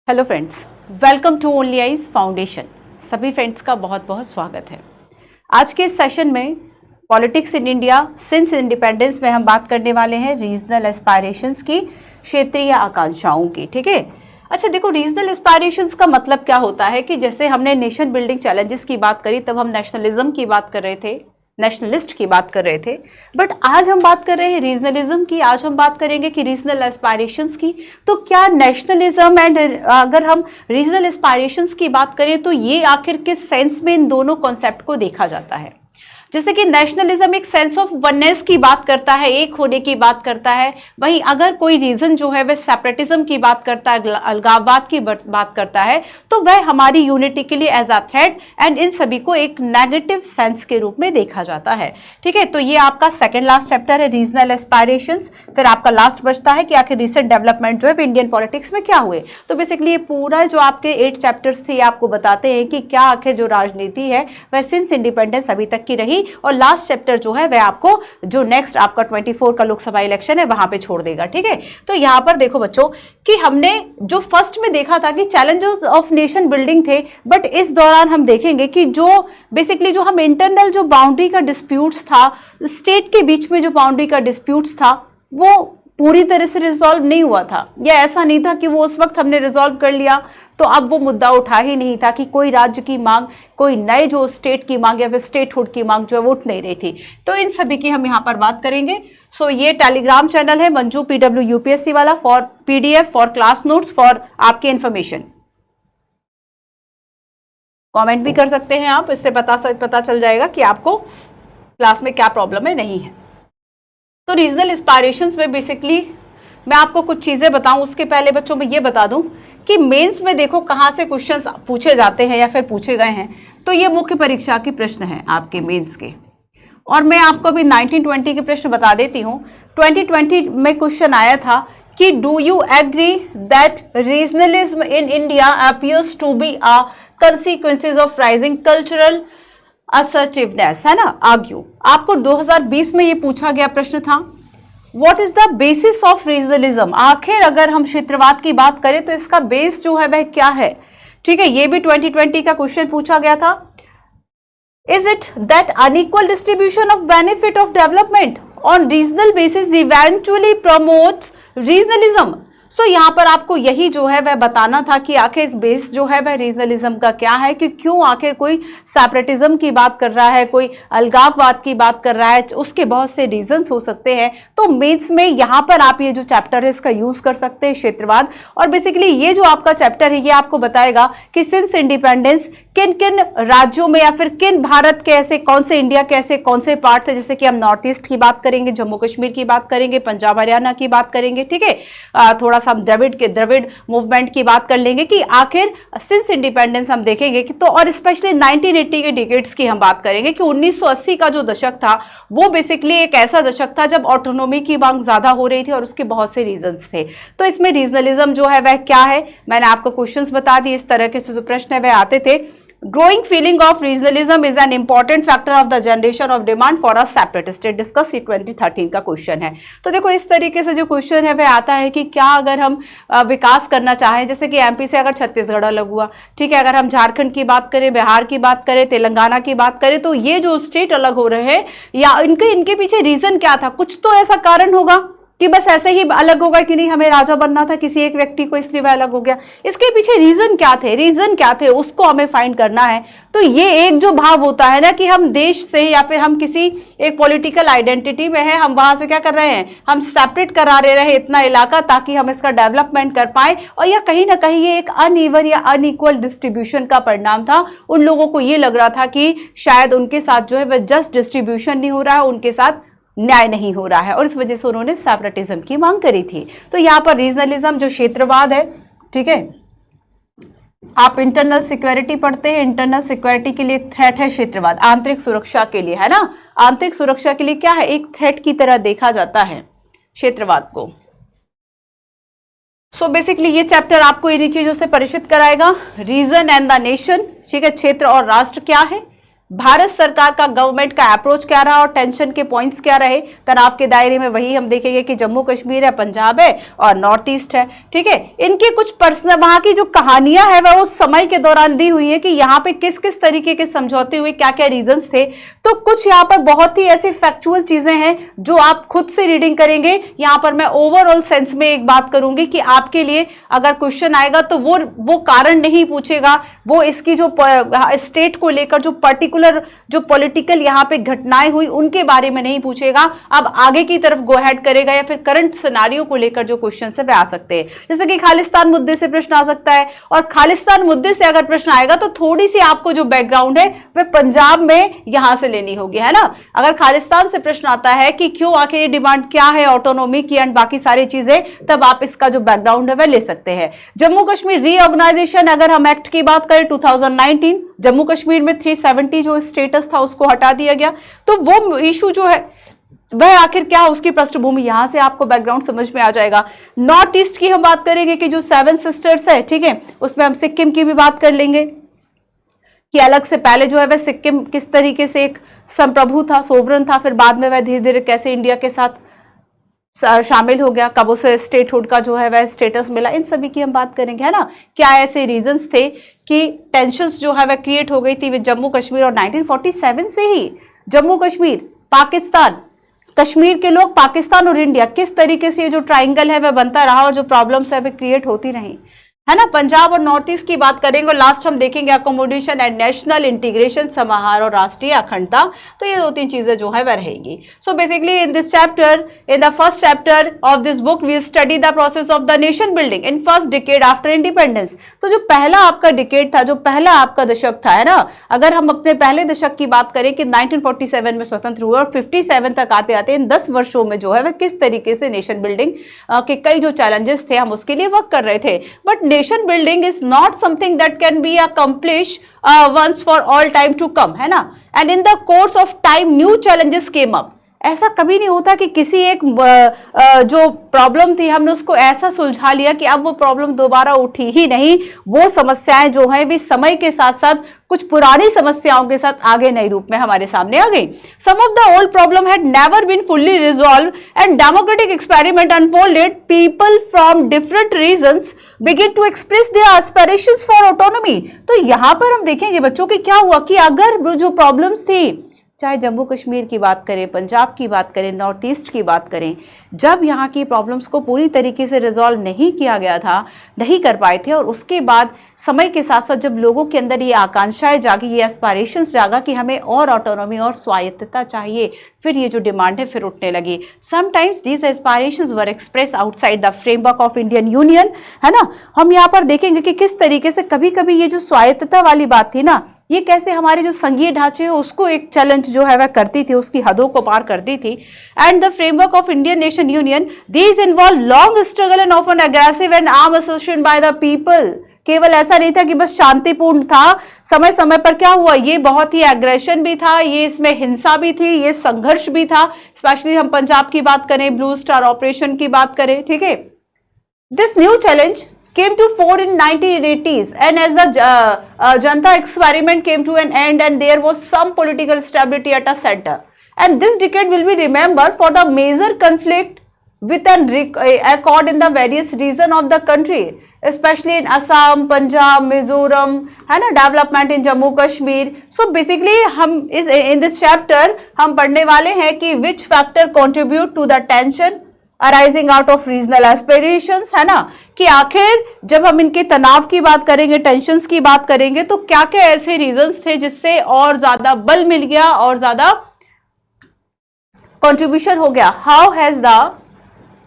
Hello friends, welcome to only eyes foundation. सभी friends का बहुत बहुत स्वागत है। आज के इस सेशन में politics in India since independence में हम बात करने वाले हैं रीजनल एस्पायरेशंस की, क्षेत्रीय आकांक्षाओं की। ठीक है, अच्छा देखो, रीजनल एस्पायरेशंस का मतलब क्या होता है कि जैसे हमने नेशन बिल्डिंग चैलेंजेस की बात करी तब हम नेशनलिज्म की बात कर रहे थे, नेशनलिस्ट की बात कर रहे थे, बट आज हम बात कर रहे हैं रीजनलिज्म की। आज हम बात करेंगे कि रीजनल एस्पायरेशंस की। तो क्या नेशनलिज्म एंड अगर हम रीजनल एस्पायरेशंस की बात करें तो ये आखिर किस सेंस में इन दोनों कॉन्सेप्ट को देखा जाता है। जैसे कि नेशनलिज्म एक सेंस ऑफ वननेस की बात करता है, एक होने की बात करता है, वहीं अगर कोई रीजन जो है वह सेपरेटिज्म की बात करता है, अलगाववाद की बात करता है, तो वह हमारी यूनिटी के लिए एज अ थ्रेट एंड इन सभी को एक नेगेटिव सेंस के रूप में देखा जाता है। ठीक है, तो ये आपका सेकेंड लास्ट चैप्टर है, रीजनल एस्पायरेशंस। फिर आपका लास्ट बचता है कि आखिर रिसेंट डेवलपमेंट जो है इंडियन पॉलिटिक्स में क्या हुए। तो बेसिकली ये पूरा जो आपके 8 चैप्टर्स थे ये आपको बताते हैं कि क्या आखिर जो राजनीति है वह सिंस इंडिपेंडेंस अभी तक की रही, और लास्ट चैप्टर जो है वह आपको जो नेक्स्ट आपका 24 का लोकसभा इलेक्शन है वहां पे छोड़ देगा। ठीक है, तो यहां पर देखो बच्चों कि हमने जो फर्स्ट में देखा था कि चैलेंजेस ऑफ नेशन बिल्डिंग थे, बट इस दौरान हम देखेंगे कि जो बेसिकली जो हम इंटरनल जो बाउंड्री का डिस्प्यूट्स था, स्टेट के बीच में जो बाउंड्री का डिस्प्यूट्स था, वो पूरी तरह से रिजॉल्व नहीं हुआ था, या ऐसा नहीं था कि वो उस वक्त हमने रिजॉल्व कर लिया तो अब वो मुद्दा उठा ही नहीं था कि कोई राज्य की मांग, कोई नए जो स्टेट की मांग या फिर स्टेटहुड की मांग जो है वो उठ नहीं रही थी। तो इन सभी की हम यहाँ पर बात करेंगे। सो ये टेलीग्राम चैनल है मंजू PW UPSC वाला, for PDF, for class notes, for आपके इंफॉर्मेशन। कमेंट भी कर सकते हैं आप, इससे पता चल जाएगा कि आपको क्लास में क्या प्रॉब्लम है, नहीं है। तो रीजनल एस्पायरेशंस में बेसिकली मैं आपको कुछ चीज़ें बताऊं, उसके पहले बच्चों में ये बता दूं कि मेंस में देखो कहाँ से क्वेश्चंस पूछे जाते हैं या फिर पूछे गए हैं। तो ये मुख्य परीक्षा के प्रश्न हैं आपके मेंस के, और मैं आपको अभी 1920 के प्रश्न बता देती हूँ। 2020 में क्वेश्चन आया था कि do you agree that regionalism in India appears to be a consequences of rising cultural assertiveness, है ना, आर्ग्यू। आपको 2020 में ये पूछा गया प्रश्न था, what is the basis of regionalism. आखिर अगर हम क्षेत्रवाद की बात करें तो इसका बेस जो है वह क्या है। ठीक है, ये भी 2020 का क्वेश्चन पूछा गया था। Is it that unequal distribution of benefit of development on regional basis eventually promotes regionalism. So यहाँ पर आपको यही जो है वह बताना था कि आखिर बेस जो है वह रीजनलिज्म का क्या है, कि क्यों आखिर कोई सेपरेटिज्म की बात कर रहा है, कोई अलगाववाद की बात कर रहा है, उसके बहुत से रीजंस हो सकते हैं। तो मेंस में यहाँ पर आप ये जो चैप्टर है इसका यूज कर सकते हैं, क्षेत्रवाद। और बेसिकली ये जो आपका चैप्टर है ये आपको बताएगा कि सिंस इंडिपेंडेंस किन किन राज्यों में या फिर किन भारत के ऐसे कौन से, इंडिया के ऐसे कौन से पार्ट थे, जैसे कि हम नॉर्थ ईस्ट की बात करेंगे, जम्मू कश्मीर की बात करेंगे, पंजाब हरियाणा की बात करेंगे। ठीक है, थोड़ा सा हम द्रविड़ मूवमेंट की बात कर लेंगे कि आखिर सिंस इंडिपेंडेंस हम देखेंगे कि, तो और स्पेशली 1980 के डिकेड्स की हम बात करेंगे कि 1980 का जो दशक था वो बेसिकली एक ऐसा दशक था जब ऑटोनॉमी की मांग ज्यादा हो रही थी और उसके बहुत से रीजंस थे। तो इसमें रीजनलिज्म जो है वह क्या है, मैंने आपको क्वेश्चंस बता दिए, इस तरह के जो प्रश्न है वह आते थे। Growing feeling of regionalism is an important factor of the generation of demand for a separate state. Discuss 2013 का क्वेश्चन है। तो देखो इस तरीके से जो क्वेश्चन है वह आता है कि क्या अगर हम विकास करना चाहें, जैसे कि MP से अगर छत्तीसगढ़ अलग हुआ, ठीक है, अगर हम झारखंड की बात करें, बिहार की बात करें, तेलंगाना की बात करें, तो ये जो स्टेट अलग हो रहे हैं या इनके पीछे रीजन क्या था, कुछ तो ऐसा कारण होगा कि बस ऐसे ही अलग होगा कि नहीं हमें राजा बनना था किसी एक व्यक्ति को इसलिए वह अलग हो गया। इसके पीछे रीजन क्या थे उसको हमें फाइंड करना है। तो ये एक जो भाव होता है ना कि हम देश से या फिर हम किसी एक पॉलिटिकल आइडेंटिटी में है, हम वहां से क्या कर रहे हैं, हम सेपरेट करा रहे इतना इलाका ताकि हम इसका डेवलपमेंट कर पाए, और या कहीं ना कहीं ये एक अनइवन या अनइक्वल डिस्ट्रीब्यूशन का परिणाम था। उन लोगों को ये लग रहा था कि शायद उनके साथ जो है वह जस्ट डिस्ट्रीब्यूशन नहीं हो रहा है, उनके साथ न्याय नहीं हो रहा है, और इस वजह से उन्होंने सेपरेटिज्म की मांग करी थी। तो यहाँ पर रीजनलिज्म जो क्षेत्रवाद है, ठीक है, आप इंटरनल सिक्योरिटी पढ़ते हैं, इंटरनल सिक्योरिटी के लिए एक थ्रेट है क्षेत्रवाद, आंतरिक सुरक्षा के लिए, है ना, आंतरिक सुरक्षा के लिए क्या है, एक थ्रेट की तरह देखा जाता है क्षेत्रवाद को। सो बेसिकली ये चैप्टर आपको इन्हीं चीजों से परिचित कराएगा, रीजन एंड द नेशन। ठीक है, क्षेत्र और राष्ट्र क्या है, भारत सरकार का, गवर्नमेंट का अप्रोच क्या रहा और टेंशन के पॉइंट्स क्या रहे तनाव के दायरे में, वही हम देखेंगे कि जम्मू कश्मीर है, पंजाब है और नॉर्थ ईस्ट है। ठीक है, इनकी कुछ पर्सनल वहां की जो कहानियां है वह उस समय के दौरान दी हुई है कि यहाँ पे किस किस तरीके के समझौते हुए, क्या क्या रीजंस थे। तो कुछ यहाँ पर बहुत ही ऐसी फैक्चुअल चीजें हैं जो आप खुद से रीडिंग करेंगे। यहाँ पर मैं ओवरऑल सेंस में एक बात करूंगी कि आपके लिए अगर क्वेश्चन आएगा तो वो कारण नहीं पूछेगा, वो इसकी जो स्टेट को लेकर जो पर्टिकुलर जो पॉलिटिकल यहाँ पे घटनाएं हुई उनके बारे में नहीं पूछेगा, अब आगे की तरफ गो हेड करेगा या फिर करंट सिनारियो को लेकर जो क्वेश्चन है वे आ सकते हैं। जैसे कि खालिस्तान मुद्दे से प्रश्न आ सकता है, और खालिस्तान मुद्दे से अगर प्रश्न आएगा तो थोड़ी सी आपको जो बैकग्राउंड है वह पंजाब में यहां से लेनी होगी, है ना। अगर खालिस्तान से प्रश्न आता है कि क्यों आखिर ये डिमांड क्या है ऑटोनॉमी की एंड बाकी सारी चीजें, तब आप इसका जो बैकग्राउंड है वह ले सकते हैं। जम्मू कश्मीर रीऑर्गेनाइजेशन, अगर हम एक्ट की बात करें 2019, जम्मू कश्मीर में 370 जो स्टेटस था उसको हटा दिया गया, तो वो इशू जो है वह आखिर क्या, उसकी पृष्ठभूमि, यहां से आपको बैकग्राउंड समझ में आ जाएगा। नॉर्थ ईस्ट की हम बात करेंगे कि जो 7 सिस्टर्स है, ठीक है, उसमें हम सिक्किम की भी बात कर लेंगे कि अलग से पहले जो है वह सिक्किम किस तरीके से एक संप्रभु था, सोवरन था, फिर बाद में वह धीरे धीरे कैसे इंडिया के साथ शामिल हो गया, कब उसे स्टेटहुड का जो है वह स्टेटस मिला, इन सभी की हम बात करेंगे, है ना। क्या ऐसे रीजंस थे कि टेंशंस जो है वह क्रिएट हो गई थी विद जम्मू कश्मीर, और 1947 से ही जम्मू कश्मीर, पाकिस्तान, कश्मीर के लोग, पाकिस्तान और इंडिया, किस तरीके से ये जो ट्राइंगल है वह बनता रहा और जो प्रॉब्लम्स है वह क्रिएट होती रही, है ना। पंजाब और नॉर्थ ईस्ट की बात करेंगे और लास्ट हम देखेंगे अकोमोडेशन एंड नेशनल इंटीग्रेशन, समाहार और राष्ट्रीय अखंडता। तो ये 2-3 चीजें जो है वह रहेगी। So basically in this chapter, in the first chapter of this book, we study the process of the nation building in first decade after independence. तो जो पहला आपका डिकेड था, जो पहला आपका दशक था, है ना, अगर हम अपने पहले दशक की बात करें कि 1947 में स्वतंत्र हुए और 57 तक आते आते इन 10 वर्षों में जो है वह किस तरीके से नेशन बिल्डिंग के कई जो चैलेंजेस थे हम उसके लिए वर्क कर रहे थे। But nation building is not something that can be accomplished once for all time to come, है ना। And in the course of time new challenges came up। ऐसा कभी नहीं होता कि किसी एक जो प्रॉब्लम थी हमने उसको ऐसा सुलझा लिया कि अब वो प्रॉब्लम दोबारा उठी ही नहीं। वो समस्याएं जो हैं भी समय के साथ साथ कुछ पुरानी समस्याओं के साथ आगे नए रूप में हमारे सामने आ गई। Some of the old problem had never been fully resolved and democratic experiment unfolded. People from different regions begin to express their aspirations for autonomy. तो यहां पर हम देखेंगे बच्चों कि क्या हुआ कि अगर जो प्रॉब्लम्स थी, चाहे जम्मू कश्मीर की बात करें, पंजाब की बात करें, नॉर्थ ईस्ट की बात करें, जब यहाँ की प्रॉब्लम्स को पूरी तरीके से रिजॉल्व नहीं किया गया था, नहीं कर पाए थे, और उसके बाद समय के साथ साथ जब लोगों के अंदर ये आकांक्षाएं जागी, ये एस्पायरेशंस जागा कि हमें और ऑटोनॉमी और स्वायत्तता चाहिए, फिर ये जो डिमांड है फिर उठने लगी। Sometimes these aspirations were express outside the framework of Indian union, है ना। हम यहाँ पर देखेंगे कि किस तरीके से कभी कभी ये जो स्वायत्तता वाली बात थी ना, ये कैसे हमारे जो संघीय ढांचे है उसको एक चैलेंज जो है वह करती थी, उसकी हदों को पार करती थी। And the framework of Indian nation union, these involve long struggle and often aggressive and arm association by the people. केवल ऐसा नहीं था कि बस शांतिपूर्ण था, समय समय पर क्या हुआ, ये बहुत ही एग्रेशन भी था, ये इसमें हिंसा भी थी, ये संघर्ष भी था। स्पेशली हम पंजाब की बात करें, ब्लू स्टार ऑपरेशन की बात करें, ठीक है। This new challenge came to fore in 1980s and as the Janta experiment came to an end and there was some political stability at a center, and this decade will be remembered for the major conflict with an accord in the various region of the country, especially in Assam, Punjab, Mizoram, है ना, development in Jammu Kashmir. So basically हम in this chapter हम पढ़ने वाले हैं कि which factor contribute to the tension arising out of regional aspirations, है ना, कि आखिर जब हम इनके तनाव की बात करेंगे, टेंशंस की बात करेंगे, तो क्या क्या ऐसे रीजंस थे जिससे और ज्यादा बल मिल गया और ज्यादा कंट्रीब्यूशन हो गया। How has the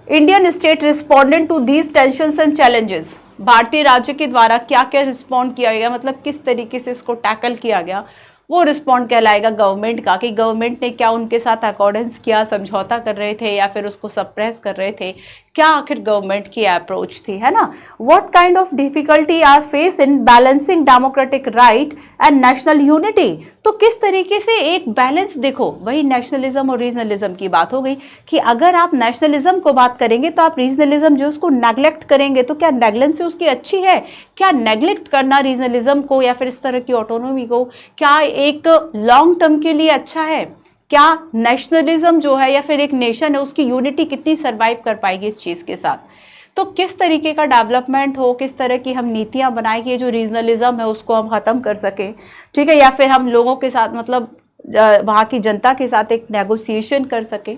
Indian state responded to these tensions and challenges. भारतीय राज्य के द्वारा क्या क्या रिस्पॉन्ड किया गया, मतलब किस तरीके से इसको टैकल किया गया, वो रिस्पॉन्ड कहलाएगा गवर्नमेंट का, कि गवर्नमेंट ने क्या उनके साथ अकॉर्डेंस किया, समझौता कर रहे थे या फिर उसको सप्रेस कर रहे थे, क्या आखिर गवर्नमेंट की अप्रोच थी, है ना। What kind of difficulty are face in balancing democratic right and national unity. तो किस तरीके से एक बैलेंस, देखो वही नेशनलिज्म और रीजनलिज्म की बात हो गई कि अगर आप नेशनलिज्म को बात करेंगे तो आप रीजनलिज्म जो उसको नेग्लेक्ट करेंगे, तो क्या नेग्लेक्ट उसकी अच्छी है? क्या नेग्लेक्ट करना रीजनलिज्म को या फिर इस तरह की ऑटोनॉमी को क्या एक लॉन्ग टर्म के लिए अच्छा है? क्या नेशनलिज्म जो है या फिर एक नेशन है उसकी यूनिटी कितनी सरवाइव कर पाएगी इस चीज के साथ? तो किस तरीके का डेवलपमेंट हो, किस तरह की हम नीतियां बनाए कि जो रीजनलिज्म है उसको हम खत्म कर सके, ठीक है, या फिर हम लोगों के साथ मतलब वहां की जनता के साथ एक नेगोशिएशन कर सके।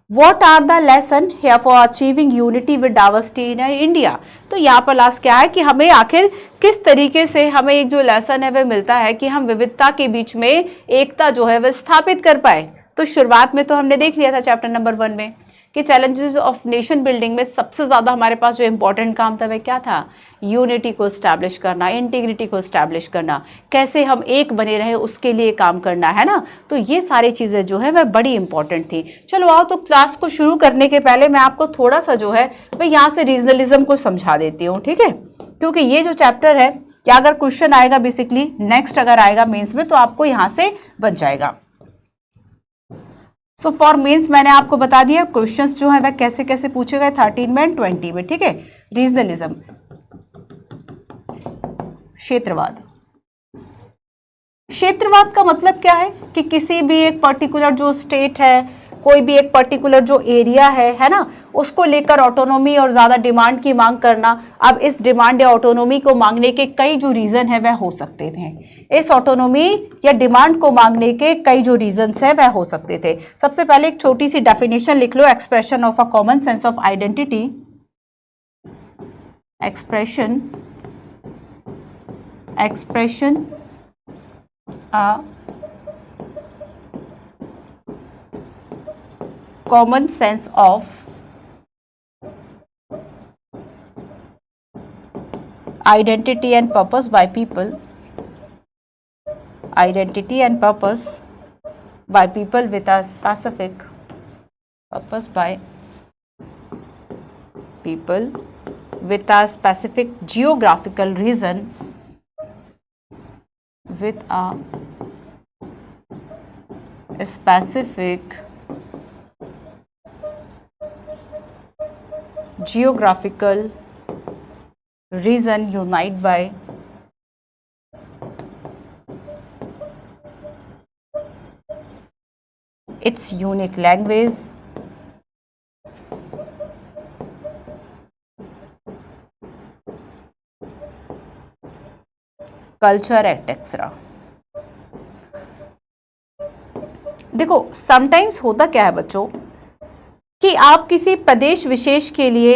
What are the lesson here for achieving unity with diversity in India? तो यहाँ पर लास्ट क्या है कि हमें आखिर किस तरीके से हमें एक जो लेसन है वह मिलता है कि हम विविधता के बीच में एकता जो है वह स्थापित कर पाए। तो शुरुआत में तो हमने देख लिया था चैप्टर नंबर 1 में कि चैलेंजेस ऑफ नेशन बिल्डिंग में सबसे ज्यादा हमारे पास जो इंपॉर्टेंट काम था वह क्या था? यूनिटी को स्टैब्लिश करना, इंटीग्रिटी को स्टैब्लिश करना, कैसे हम एक बने रहे उसके लिए काम करना, है ना। तो ये सारी चीजें जो है वह बड़ी इंपॉर्टेंट थी। चलो आओ तो क्लास को शुरू करने के पहले मैं आपको थोड़ा सा जो है वह यहाँ से रीजनलिज्म को समझा देती हूँ, ठीक है, क्योंकि ये जो चैप्टर है क्या अगर क्वेश्चन आएगा बेसिकली नेक्स्ट अगर आएगा मेंस में तो आपको यहाँ से बच जाएगा। सो फॉर मेंस मैंने आपको बता दिया क्वेश्चंस जो है वह कैसे कैसे पूछे गए 13 में 20 में, ठीक है। रीजनलिज्म, क्षेत्रवाद। क्षेत्रवाद का मतलब क्या है कि किसी भी एक पर्टिकुलर जो स्टेट है, कोई भी एक पर्टिकुलर जो एरिया है ना, उसको लेकर ऑटोनॉमी और ज्यादा डिमांड की मांग करना। अब इस डिमांड या ऑटोनॉमी को मांगने के कई जो रीजन है वह हो सकते थे। इस ऑटोनॉमी या डिमांड को मांगने के कई जो रीजंस है वह हो सकते थे। सबसे पहले एक छोटी सी डेफिनेशन लिख लो, expression of a common sense of identity, expression common sense of identity and purpose by people, identity and purpose by people with a specific purpose, by people with a specific geographical region, with a specific geographical region unite by its unique language, culture etc. देखो sometimes होता क्या है बच्चों कि आप किसी प्रदेश विशेष के लिए,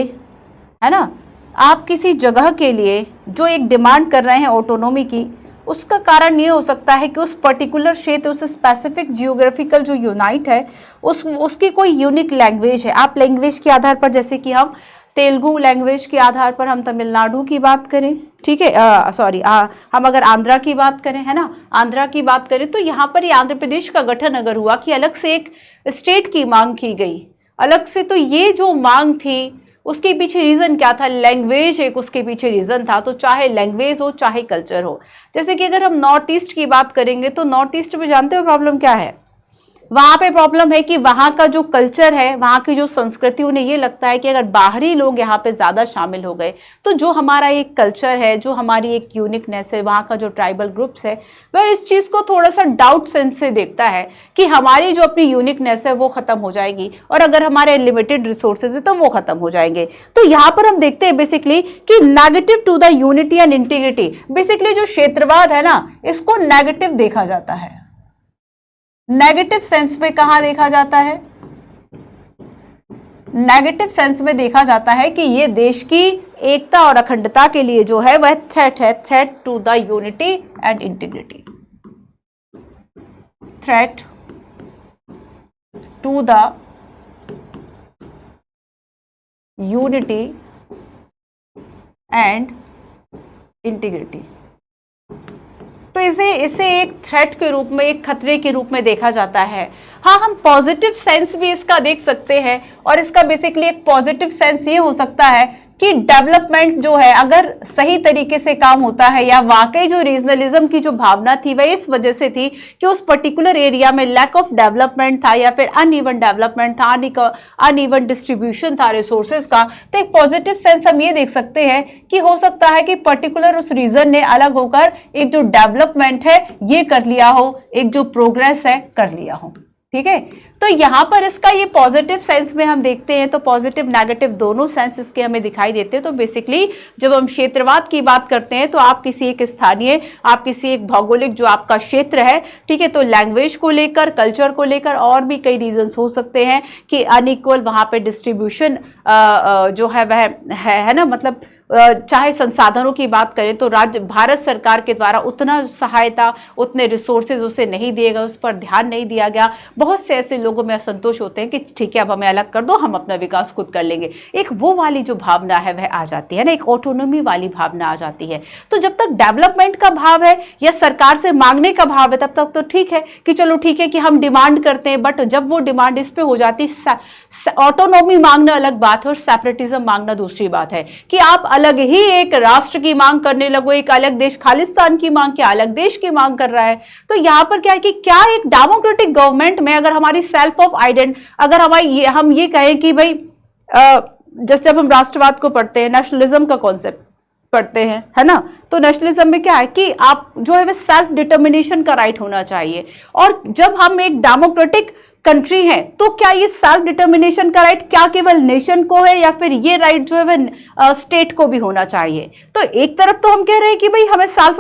है ना, आप किसी जगह के लिए जो एक डिमांड कर रहे हैं ऑटोनॉमी की, उसका कारण ये हो सकता है कि उस पर्टिकुलर क्षेत्र, उस स्पेसिफिक जियोग्राफिकल जो यूनाइट है उसकी कोई यूनिक लैंग्वेज है। आप लैंग्वेज के आधार पर, जैसे कि हम तेलुगु लैंग्वेज के आधार पर हम तमिलनाडु की बात करें, ठीक है, सॉरी हम अगर आंध्रा की बात करें, है ना, आंध्रा की बात करें तो यहाँ पर ये आंध्र प्रदेश का गठन अगर हुआ कि अलग से एक स्टेट की मांग की गई अलग से, तो ये जो मांग थी उसके पीछे रीजन क्या था? लैंग्वेज एक उसके पीछे रीजन था। तो चाहे लैंग्वेज हो चाहे कल्चर हो, जैसे कि अगर हम नॉर्थ ईस्ट की बात करेंगे तो नॉर्थ ईस्ट में जानते हो प्रॉब्लम क्या है? वहां पे प्रॉब्लम है कि वहां का जो कल्चर है, वहां की जो संस्कृति, उन्हें ये लगता है कि अगर बाहरी लोग यहाँ पे ज्यादा शामिल हो गए तो जो हमारा एक कल्चर है, जो हमारी एक यूनिकनेस है, वहां का जो ट्राइबल ग्रुप्स है, वह इस चीज को थोड़ा सा डाउट सेंस से देखता है कि हमारी जो अपनी यूनिकनेस है वो खत्म हो जाएगी और अगर हमारे लिमिटेड रिसोर्सेज है तो वो खत्म हो जाएंगे। तो यहाँ पर हम देखते हैं बेसिकली कि negative to the unity and integrity, basically जो क्षेत्रवाद है ना, इसको नेगेटिव देखा जाता है। नेगेटिव सेंस में कहां देखा जाता है? नेगेटिव सेंस में देखा जाता है कि ये देश की एकता और अखंडता के लिए जो है वह थ्रेट है, threat to the unity and integrity, threat to the unity and integrity. तो इसे एक थ्रेट के रूप में, एक खतरे के रूप में देखा जाता है। हाँ, हम पॉजिटिव सेंस भी इसका देख सकते हैं, और इसका बेसिकली एक पॉजिटिव सेंस ये हो सकता है कि डेवलपमेंट जो है अगर सही तरीके से काम होता है, या वाकई जो रीजनलिज्म की जो भावना थी वह इस वजह से थी कि उस पर्टिकुलर एरिया में लैक ऑफ डेवलपमेंट था, या फिर अनइवन डेवलपमेंट था, अनइवन डिस्ट्रीब्यूशन था रिसोर्सेज का। तो एक पॉजिटिव सेंस हम ये देख सकते हैं कि हो सकता है कि पर्टिकुलर उस रीजन ने अलग होकर एक जो डेवलपमेंट है ये कर लिया हो, एक जो प्रोग्रेस है कर लिया हो। ठीक है, तो यहां पर इसका ये पॉजिटिव सेंस में हम देखते हैं, तो पॉजिटिव नेगेटिव दोनों सेंस इसके हमें दिखाई देते हैं। तो बेसिकली जब हम क्षेत्रवाद की बात करते हैं तो आप किसी एक स्थानीय, आप किसी एक भौगोलिक जो आपका क्षेत्र है, ठीक है, तो लैंग्वेज को लेकर, कल्चर को लेकर और भी कई रीजंस हो सकते हैं कि अनइक्वल वहां पे डिस्ट्रीब्यूशन जो है वह है ना, मतलब चाहे संसाधनों की बात करें तो राज्य भारत सरकार के द्वारा उतना सहायता, उतने रिसोर्सेज उसे नहीं दिए गए, उस पर ध्यान नहीं दिया गया। बहुत से ऐसे लोगों में असंतोष होते हैं कि ठीक है अब हमें अलग कर दो, हम अपना विकास खुद कर लेंगे। एक वो वाली जो भावना है वह आ जाती है ना, एक ऑटोनॉमी वाली भावना आ जाती है। तो जब तक डेवलपमेंट का भाव है या सरकार से मांगने का भाव है तब तक तो ठीक है कि चलो ठीक है कि हम डिमांड करते हैं, बट जब वो डिमांड इस पे हो जाती, ऑटोनॉमी मांगना अलग बात है और सेपरेटिज्म मांगना दूसरी बात है कि आप अलग ही एक राष्ट्र की मांग करने लगो, एक अलग देश, खालिस्तान की मांग, क्या अलग देश की मांग कर रहा है। तो यहां पर क्या है कि क्या एक डेमोक्रेटिक गवर्नमेंट में अगर हमारी सेल्फ ऑफ आइडेंट, अगर हम ये कहें कि भाई जैसे जब हम राष्ट्रवाद को पढ़ते हैं, नेशनलिज्म का कॉन्सेप्ट पढ़ते हैं, है ना, तो नेशनलिज्म में क्या है कि आप जो है वो सेल्फ डिटर्मिनेशन का राइट होना चाहिए। और जब हम एक डेमोक्रेटिक कंट्री है तो क्या ये सेल्फ डिटर्मिनेशन का राइट क्या केवल नेशन को है, या फिर ये राइट जो है वह स्टेट को भी होना चाहिए। तो एक तरफ तो हम कह रहे हैं कि भाई हमें सेल्फ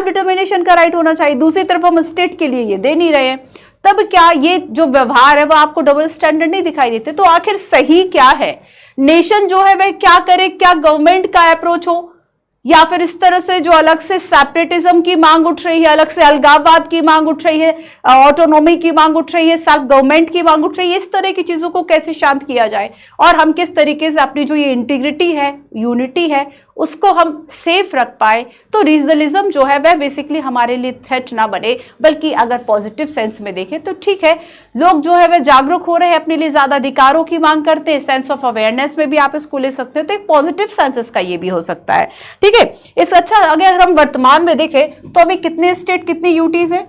डिटर्मिनेशन का राइट होना चाहिए, दूसरी तरफ हम स्टेट के लिए ये दे नहीं रहे हैं। तब क्या ये जो व्यवहार है वो आपको डबल स्टैंडर्ड नहीं दिखाई देते? तो आखिर सही क्या है? नेशन जो है वह क्या करे, क्या गवर्नमेंट का अप्रोच हो, या फिर इस तरह से जो अलग से सेपरेटिज्म की मांग उठ रही है, अलग से अलगाववाद की मांग उठ रही है, ऑटोनॉमी की मांग उठ रही है, सेल्फ गवर्नमेंट की मांग उठ रही है, इस तरह की चीजों को कैसे शांत किया जाए और हम किस तरीके से अपनी जो ये इंटीग्रिटी है, यूनिटी है, उसको हम सेफ रख पाए। तो रीजनलिज्म जो है वह बेसिकली हमारे लिए थ्रेट ना बने, बल्कि अगर पॉजिटिव सेंस में देखें तो ठीक है, लोग जो है वह जागरूक हो रहे हैं, अपने लिए ज्यादा अधिकारों की मांग करते हैं, सेंस ऑफ अवेयरनेस में भी आप इसको ले सकते हो। तो एक पॉजिटिव सेंस इसका ये भी हो सकता है। ठीक है, इस अच्छा अगर हम वर्तमान में देखें तो अभी कितने स्टेट, कितनी यूटीज है?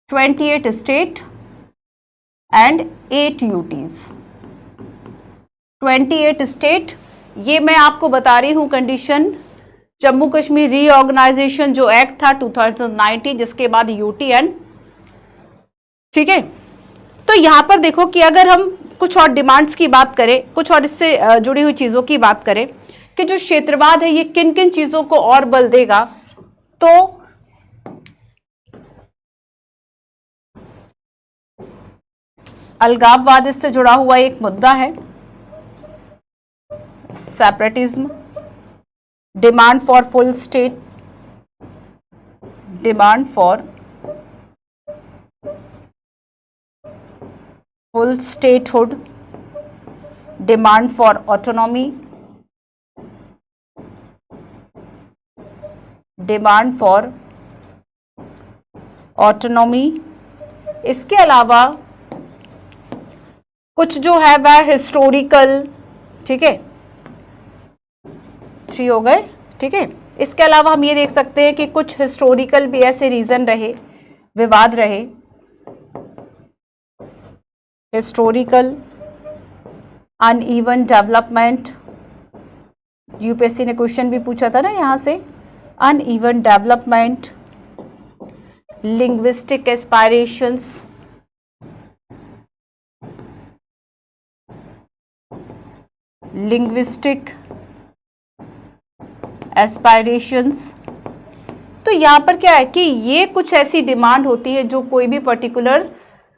28 स्टेट एंड 8 यूटीज। 28 स्टेट, ये मैं आपको बता रही हूं कंडीशन जम्मू कश्मीर रीऑर्गेनाइजेशन जो एक्ट था 2019, जिसके बाद यूटी एंड, ठीक है। तो यहां पर देखो कि अगर हम कुछ और डिमांड्स की बात करें, कुछ और इससे जुड़ी हुई चीजों की बात करें कि जो क्षेत्रवाद है ये किन किन चीजों को और बल देगा, तो अलगाववाद इससे जुड़ा हुआ एक मुद्दा है, separatism, demand for full state, demand for full statehood, demand for autonomy, demand for autonomy. इसके अलावा कुछ जो है वह हिस्टोरिकल, ठीक है, 3 हो गए, ठीक है। इसके अलावा हम ये देख सकते हैं कि कुछ हिस्टोरिकल भी ऐसे रीजन रहे, विवाद रहे, हिस्टोरिकल अनइवन डेवलपमेंट, यूपीएससी ने क्वेश्चन भी पूछा था ना यहां से, uneven development, linguistic aspirations, linguistic aspirations. तो यहां पर क्या है कि ये कुछ ऐसी डिमांड होती है जो कोई भी पर्टिकुलर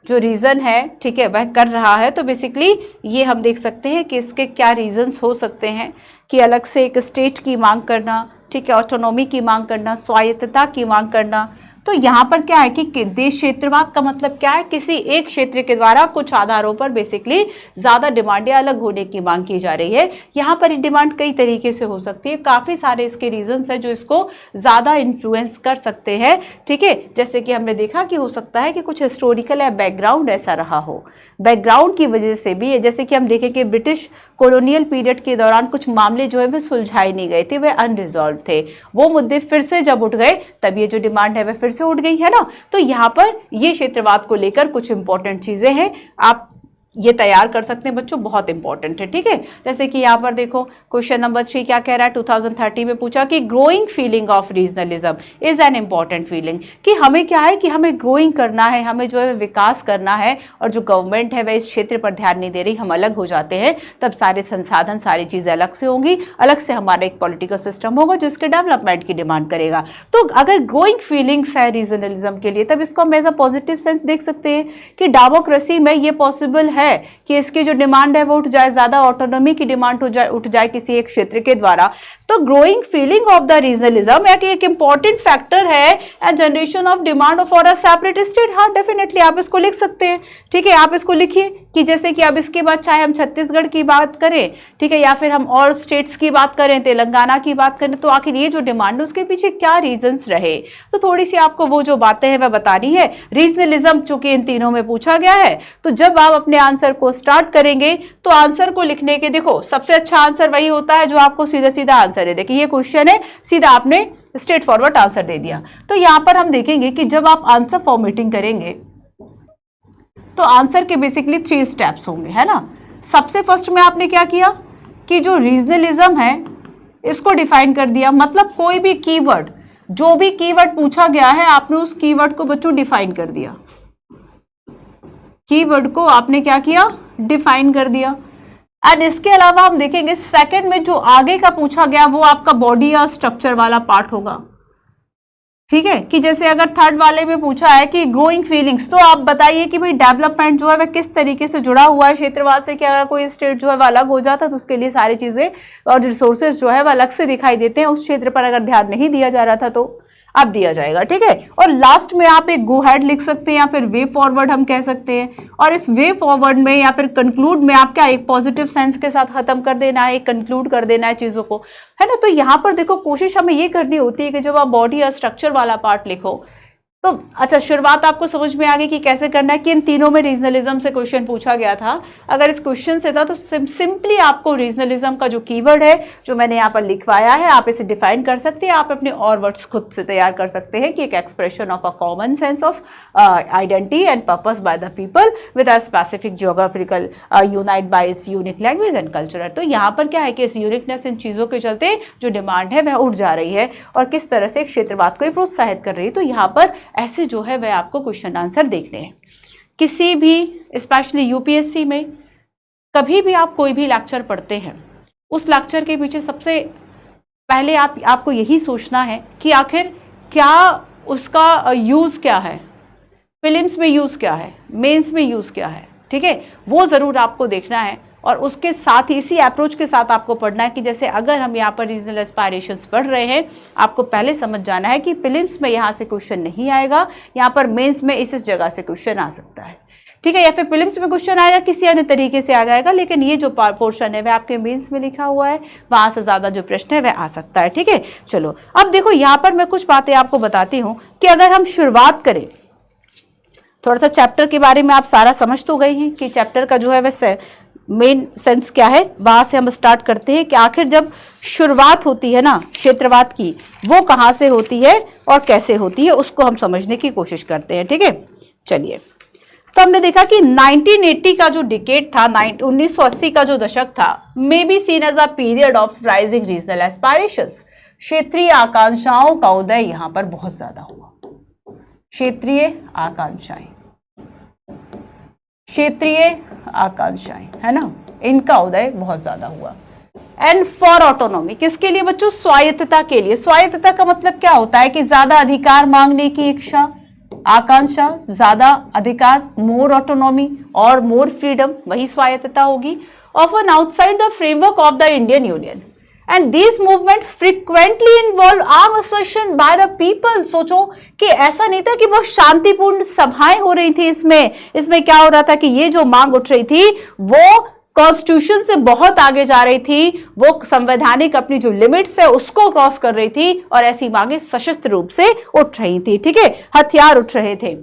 जो रीजन है, ठीक है, वह कर रहा है। तो बेसिकली ये हम देख सकते हैं कि इसके क्या रीजंस हो सकते हैं कि अलग से एक स्टेट की मांग करना, ठीक है, ऑटोनॉमी की मांग करना, स्वायत्तता की मांग करना। तो यहाँ पर क्या है कि देश क्षेत्रवाद का मतलब क्या है, किसी एक क्षेत्र के द्वारा कुछ आधारों पर बेसिकली ज्यादा डिमांड या अलग होने की मांग की जा रही है। यहाँ पर डिमांड कई तरीके से हो सकती है, काफी सारे इसके रीजंस है जो इसको ज्यादा इन्फ्लुएंस कर सकते हैं, ठीक है। जैसे कि हमने देखा कि हो सकता है कि कुछ हिस्टोरिकल या बैकग्राउंड ऐसा रहा हो, बैकग्राउंड की वजह से भी, जैसे कि हम देखें कि ब्रिटिश कॉलोनियल पीरियड के दौरान कुछ मामले जो है वे सुलझाए नहीं गए थे, वे अनरिजॉल्व थे, वो मुद्दे फिर से जब उठ गए तब ये जो डिमांड है वह फिर से उठ गई है ना। तो यहाँ पर ये क्षेत्रवाद को लेकर कुछ इंपॉर्टेंट चीजें हैं, आप ये तैयार कर सकते हैं बच्चों, बहुत इंपॉर्टेंट है, ठीक है। जैसे कि यहाँ पर देखो क्वेश्चन नंबर 3 क्या कह रहा है, 2030 में पूछा कि growing feeling of regionalism is an important feeling, कि हमें क्या है कि हमें ग्रोइंग करना है, हमें जो है विकास करना है, और जो गवर्नमेंट है वह इस क्षेत्र पर ध्यान नहीं दे रही, हम अलग हो जाते हैं, तब सारे संसाधन सारी चीजें अलग से होंगी, अलग से हमारा एक पॉलिटिकल सिस्टम होगा जिसके डेवलपमेंट की डिमांड करेगा। तो अगर ग्रोइंग फीलिंग्स है रीजनलिज्म के लिए, तब इसको हम एज अ पॉजिटिव सेंस देख सकते हैं कि डेमोक्रेसी में ये पॉसिबल है कि इसकी जो डिमांड है वो उठ जाए, ज्यादा ऑटोनॉमी की डिमांड उठ जाए किसी एक क्षेत्र के द्वारा। तो growing feeling of the regionalism एक इंपॉर्टेंट फैक्टर है and generation of demand for a separate state. हाँ डेफिनेटली आप इसको लिख सकते हैं, ठीक है, आप इसको लिखिए कि जैसे कि अब इसके बाद चाहे हम छत्तीसगढ़ की बात करें, ठीक है, या फिर हम और स्टेट्स की बात करें, तेलंगाना की बात करें, तो आखिर ये जो डिमांड है उसके पीछे क्या रीजंस रहे। तो थोड़ी सी आपको वो जो बातें हैं वह बतानी है। रीजनलिज्म चूंकि इन तीनों में पूछा गया है, तो जब आप अपने आंसर को स्टार्ट करेंगे तो आंसर को लिखने के, देखो सबसे अच्छा आंसर वही होता है जो आपको सीधा सीधा आंसर दे दे कि ये क्वेश्चन है, सीधा आपने स्ट्रेट फॉरवर्ड आंसर दे दिया। तो यहां पर हम देखेंगे कि जब आप आंसर फॉर्मेटिंग करेंगे तो आंसर के बेसिकली 3 स्टेप्स होंगे, है ना। सबसे फर्स्ट में आपने क्या किया कि जो रीजनलिज्म है इसको डिफाइन कर दिया, मतलब कोई भी कीवर्ड, जो भी कीवर्ड पूछा गया है आपने उस कीवर्ड को बच्चों डिफाइन कर दिया, कीवर्ड को आपने क्या किया, डिफाइन कर दिया। एंड इसके अलावा हम देखेंगे सेकंड में जो आगे का पूछा गया वो आपका बॉडी या स्ट्रक्चर वाला पार्ट होगा, ठीक है, कि जैसे अगर थर्ड वाले में पूछा है कि ग्रोइंग फीलिंग्स, तो आप बताइए कि भाई डेवलपमेंट जो है वह किस तरीके से जुड़ा हुआ है क्षेत्रवाद से, कि अगर कोई स्टेट जो है वह अलग हो जाता है तो उसके लिए सारी चीजें और रिसोर्सेज जो है वह अलग से दिखाई देते हैं, उस क्षेत्र पर अगर ध्यान नहीं दिया जा रहा था तो अब दिया जाएगा, ठीक है। और लास्ट में आप एक गो हेड लिख सकते हैं या फिर वे फॉरवर्ड हम कह सकते हैं, और इस वे फॉरवर्ड में या फिर कंक्लूड में आप क्या एक पॉजिटिव सेंस के साथ खत्म कर देना है, कंक्लूड कर देना है चीजों को, है ना। तो यहां पर देखो कोशिश हमें ये करनी होती है कि जब आप बॉडी या स्ट्रक्चर वाला पार्ट लिखो तो अच्छा शुरुआत आपको समझ में आ गई कि कैसे करना है, कि इन तीनों में रीजनलिज्म से क्वेश्चन पूछा गया था। अगर इस क्वेश्चन से था तो सिंपली आपको रीजनलिज्म का जो कीवर्ड है जो मैंने यहाँ पर लिखवाया है आप इसे डिफाइन कर सकते हैं, आप अपने और वर्ड्स खुद से तैयार कर सकते हैं कि एक expression of a common sense of identity and purpose by the people with a specific geographical unite bye its unique language and culture. तो यहाँ पर क्या है कि इस यूनिकनेस इन चीज़ों के चलते जो डिमांड है वह उठ जा रही है और किस तरह से क्षेत्रवाद को प्रोत्साहित कर रही है। तो यहाँ पर ऐसे जो है वह आपको क्वेश्चन आंसर देखने हैं। किसी भी स्पेशली यूपीएससी में कभी भी आप कोई भी लेक्चर पढ़ते हैं, उस लेक्चर के पीछे सबसे पहले आपको यही सोचना है कि आखिर क्या उसका यूज़ क्या है, फिल्म्स में यूज़ क्या है, मेंस में यूज़ क्या है, ठीक है, वो ज़रूर आपको देखना है। और उसके साथ ही इसी अप्रोच के साथ आपको पढ़ना है कि जैसे अगर हम यहाँ पर रीजनल एस्पायरेशंस पढ़ रहे हैं, आपको पहले समझ जाना है कि फिल्म्स में यहाँ से क्वेश्चन नहीं आएगा, यहाँ पर मेंस में इस जगह से क्वेश्चन आ सकता है, ठीक है, या फिर फिल्म्स में क्वेश्चन आएगा किसी अन्य तरीके से आ जाएगा, लेकिन ये जो पोर्शन है वह आपके मेंस में लिखा हुआ है, वहाँ से ज़्यादा जो प्रश्न है वह आ सकता है, ठीक है। चलो अब देखो यहाँ पर मैं कुछ बातें आपको बताती हूँ कि अगर हम शुरुआत करें, थोड़ा सा चैप्टर के बारे में आप सारा समझ तो गए हैं कि चैप्टर का जो है वह मेन सेंस क्या है, वहां से हम स्टार्ट करते हैं कि आखिर जब शुरुआत होती है ना क्षेत्रवाद की, वो कहाँ से होती है और कैसे होती है, उसको हम समझने की कोशिश करते हैं, ठीक है। चलिए, तो हमने देखा कि 1980 का जो डिकेड था, 1980 का जो दशक था, may be seen as a period of rising regional aspirations. क्षेत्रीय आकांक्षाओं का उदय यहाँ पर बहुत ज्यादा हुआ, क्षेत्रीय आकांक्षाएं, क्षेत्रीय आकांक्षाएं, है ना, इनका उदय बहुत ज्यादा हुआ। एंड फॉर ऑटोनॉमी, किसके लिए बच्चों, स्वायत्तता के लिए। स्वायत्तता का मतलब क्या होता है कि ज्यादा अधिकार मांगने की इच्छा, आकांक्षा, ज्यादा अधिकार, मोर ऑटोनॉमी और मोर फ्रीडम, वही स्वायत्तता होगी। Often outside the framework of the Indian union, and this movement frequently involve arm assertion by the people. सोचो कि ऐसा नहीं था कि बहुत शांतिपूर्ण सभाएं हो रही थी, इसमें क्या हो रहा था कि ये जो मांग उठ रही थी वो कॉन्स्टिट्यूशन से बहुत आगे जा रही थी, वो संवैधानिक अपनी जो लिमिट्स है उसको क्रॉस कर रही थी, और ऐसी मांगे सशस्त्र रूप से उठ रही थी, ठीक है, हथियार उठ रहे थे।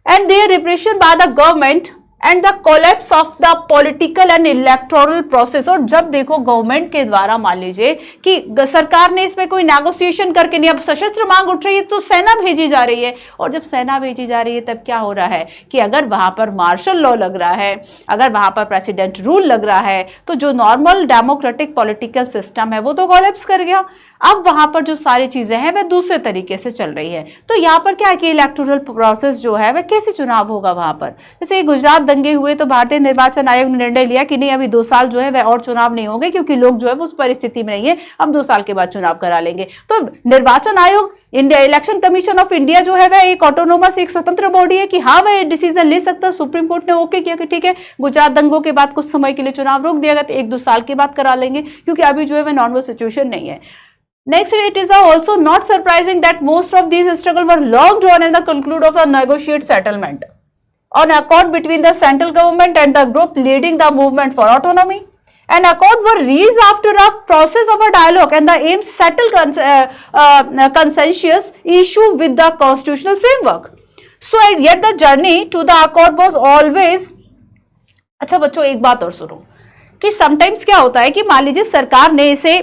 And their repression by the government and the collapse of the political and electoral process. और जब देखो गवर्नमेंट के द्वारा, मान लीजिए कि सरकार ने इसमें कोई नेगोशिएशन करके नहीं, अब सशस्त्र मांग उठ रही है तो सेना भेजी जा रही है, और जब सेना भेजी जा रही है तब क्या हो रहा है कि अगर वहां पर मार्शल लॉ लग रहा है, अगर वहां पर प्रेसिडेंट रूल लग रहा है, तो जो नॉर्मल डेमोक्रेटिक पॉलिटिकल सिस्टम है वो तो कोलैप्स कर गया। अब वहां पर जो सारी चीजें हैं वह दूसरे तरीके से चल रही है। तो यहाँ पर क्या है कि इलेक्टोरल प्रोसेस जो है वह कैसे चुनाव होगा वहां पर। जैसे गुजरात दंगे हुए तो भारतीय निर्वाचन आयोग ने निर्णय लिया कि नहीं, अभी 2 साल जो है वह और चुनाव नहीं होंगे, क्योंकि लोग जो है वो उस परिस्थिति में नहीं है, हम 2 साल के बाद चुनाव करा लेंगे। तो निर्वाचन आयोग, India election commission of India जो है वह एक ऑटोनोमस, एक स्वतंत्र बॉडी है कि हाँ वह डिसीजन ले सकता है। सुप्रीम कोर्ट ने ओके किया कि ठीक है, गुजरात दंगों के बाद कुछ समय के लिए चुनाव रोक दिया गया, तो 1-2 साल के बाद करा लेंगे, क्योंकि अभी जो है वह नॉर्मल सिचुएशन नहीं है। Next, it is also not surprising that most of these struggles were long drawn in the conclude of a negotiated settlement on accord between the central government and the group leading the movement for autonomy. An accord were reached after a process of a dialogue and the aim settle consensus issue with the constitutional framework. So yet the journey to the accord was always। अच्छा बच्चों, एक बात और सुनो कि sometimes क्या होता है कि मान लीजिए सरकार ने इसे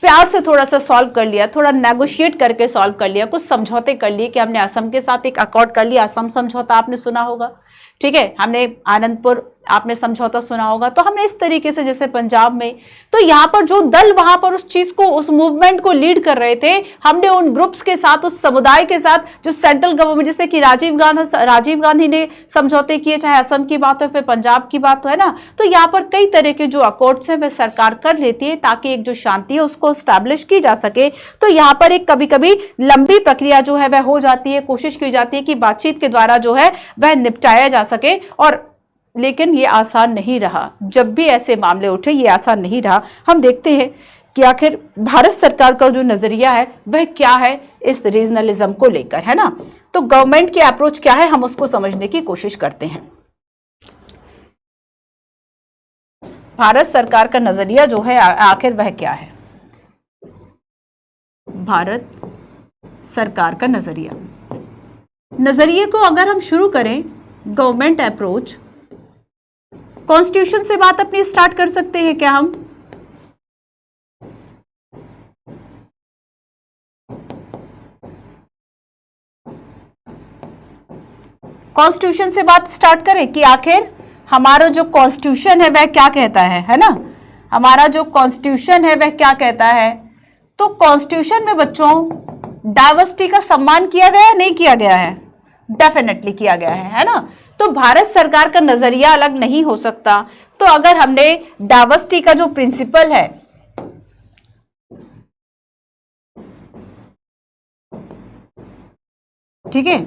प्यार से थोड़ा सा सॉल्व कर लिया, थोड़ा नेगोशिएट करके सॉल्व कर लिया, कुछ समझौते कर लिए कि हमने असम के साथ एक अकॉर्ड कर लिया, असम समझौता आपने सुना होगा, ठीक है, हमने आनंदपुर आपने समझौता सुना होगा। तो हमने इस तरीके से, जैसे पंजाब में, तो यहाँ पर जो दल वहां पर उस चीज को, उस मूवमेंट को लीड कर रहे थे, हमने उन ग्रुप्स के साथ, उस समुदाय के साथ, जो सेंट्रल गवर्नमेंट, जैसे कि राजीव गांधी ने समझौते किए, चाहे असम की बात हो फिर पंजाब की बात हो, है ना। तो यहाँ पर कई तरह के जो अकॉर्ड्स हैं वह सरकार कर लेती है ताकि एक जो शांति है उसको स्टैब्लिश की जा सके। तो यहाँ पर एक कभी कभी लंबी प्रक्रिया जो है वह हो जाती है, कोशिश की जाती है कि बातचीत के द्वारा जो है वह निपटाया जा सके, और लेकिन ये आसान नहीं रहा। जब भी ऐसे मामले उठे ये आसान नहीं रहा। हम देखते हैं कि आखिर भारत सरकार का जो नजरिया है वह क्या है इस रीजनलिज्म को लेकर, है ना। तो गवर्नमेंट की अप्रोच क्या है, हम उसको समझने की कोशिश करते हैं। भारत सरकार का नजरिया जो है आखिर वह क्या है। भारत सरकार का नजरिए को अगर हम शुरू करें, गवर्नमेंट अप्रोच, कॉन्स्टिट्यूशन से बात अपनी स्टार्ट कर सकते हैं क्या हम। कॉन्स्टिट्यूशन से बात स्टार्ट करें कि आखिर हमारा जो कॉन्स्टिट्यूशन है वह क्या कहता है ना। हमारा जो कॉन्स्टिट्यूशन है वह क्या कहता है। तो कॉन्स्टिट्यूशन में बच्चों डाइवर्सिटी का सम्मान किया गया, नहीं किया गया है, डेफिनेटली किया गया है ना। तो भारत सरकार का नजरिया अलग नहीं हो सकता। तो अगर हमने डाइवर्सिटी का जो प्रिंसिपल है, ठीक है,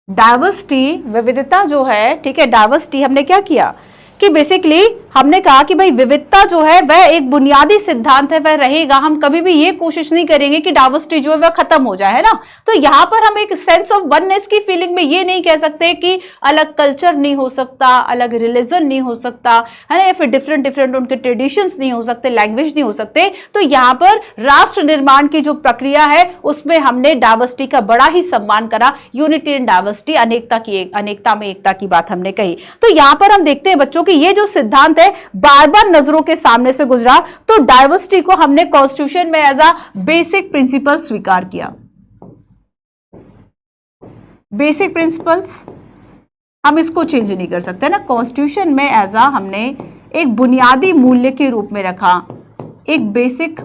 डाइवर्सिटी विविधता जो है, ठीक है, डाइवर्सिटी हमने क्या किया कि बेसिकली हमने कहा कि भाई विविधता जो है वह एक बुनियादी सिद्धांत है, वह रहेगा। हम कभी भी ये कोशिश नहीं करेंगे कि डाइवर्सिटी जो है वह खत्म हो जाए, है ना। तो यहां पर हम एक सेंस ऑफ वननेस की फीलिंग में ये नहीं कह सकते कि अलग कल्चर नहीं हो सकता, अलग रिलीजन नहीं हो सकता, है ना, या फिर डिफरेंट उनके ट्रेडिशंस नहीं हो सकते, लैंग्वेज नहीं हो सकते। तो यहाँ पर राष्ट्र निर्माण की जो प्रक्रिया है उसमें हमने डाइवर्सिटी का बड़ा ही सम्मान करा। यूनिटी इन डाइवर्सिटी, अनेकता में एकता की बात हमने कही। तो यहां पर हम देखते हैं बच्चों की ये जो सिद्धांत है बार बार नजरों के सामने से गुजरा। तो डाइवर्सिटी को हमने कॉन्स्टिट्यूशन में एज अ बेसिक प्रिंसिपल स्वीकार किया। बेसिक प्रिंसिपल्स हम इसको चेंज नहीं कर सकते ना। कॉन्स्टिट्यूशन में एज अ हमने एक बुनियादी मूल्य के रूप में रखा, एक बेसिक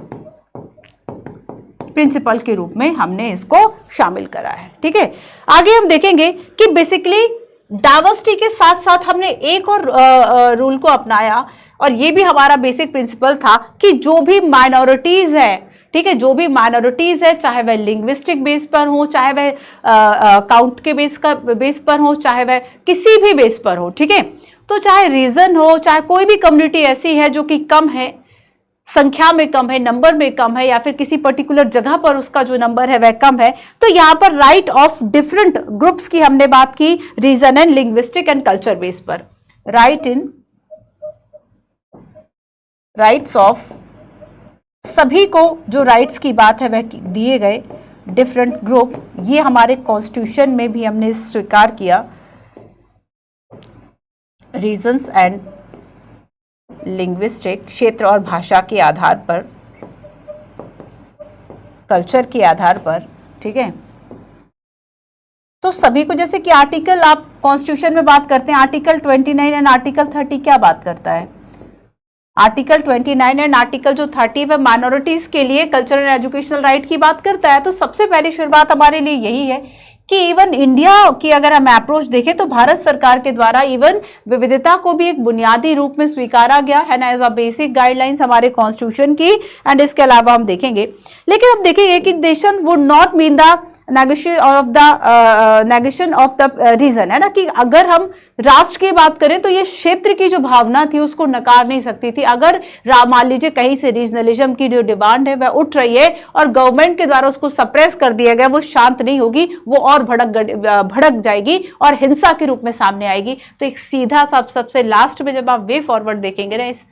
प्रिंसिपल के रूप में हमने इसको शामिल करा है, ठीक है। आगे हम देखेंगे कि बेसिकली डाइवर्सिटी के साथ साथ हमने एक और रूल को अपनाया, और ये भी हमारा बेसिक प्रिंसिपल था कि जो भी माइनॉरिटीज है, ठीक है, जो भी माइनॉरिटीज है, चाहे वह लिंग्विस्टिक बेस पर हो, चाहे वह काउंट के बेस पर हो, चाहे वह किसी भी बेस पर हो, ठीक है। तो चाहे रीजन हो, चाहे कोई भी कम्युनिटी ऐसी है जो कि कम है, संख्या में कम है, नंबर में कम है, या फिर किसी पर्टिकुलर जगह पर उसका जो नंबर है वह कम है, तो यहां पर राइट ऑफ डिफरेंट ग्रुप्स की हमने बात की region and linguistic and culture base पर। राइट्स ऑफ, सभी को जो राइट्स की बात है वह दिए गए डिफरेंट ग्रुप, ये हमारे कॉन्स्टिट्यूशन में भी हमने स्वीकार किया। रीजन्स एंड लिंग्विस्टिक, क्षेत्र और भाषा के आधार पर, कल्चर के आधार पर, ठीक है। तो सभी को, जैसे कि आर्टिकल आप कॉन्स्टिट्यूशन में बात करते हैं, आर्टिकल 29 एंड आर्टिकल 30 क्या बात करता है? आर्टिकल 29 एंड आर्टिकल जो 30 है माइनॉरिटीज के लिए कल्चरल एंड एजुकेशनल राइट की बात करता है। तो सबसे पहली शुरुआत हमारे लिए यही है कि इवन इंडिया की अगर हम अप्रोच देखें तो भारत सरकार के द्वारा इवन विविधता को भी एक बुनियादी रूप में स्वीकारा गया है ना, एज अ बेसिक गाइडलाइंस हमारे कॉन्स्टिट्यूशन की। एंड इसके अलावा हम देखेंगे, लेकिन हम देखेंगे कि nation would not mean the negation of the region, है ना, कि अगर हम राष्ट्र की बात करें तो ये क्षेत्र की जो भावना थी उसको नकार नहीं सकती थी। अगर मान लीजिए कहीं से रीजनलिज्म की जो डिमांड है वह उठ रही है और गवर्नमेंट के द्वारा उसको सप्रेस कर दिया गया, वो शांत नहीं होगी, वो और भड़क जाएगी और हिंसा के रूप में सामने आएगी। तो एक सीधा सा सबसे लास्ट में जब आप वे फॉरवर्ड देखेंगे ना इस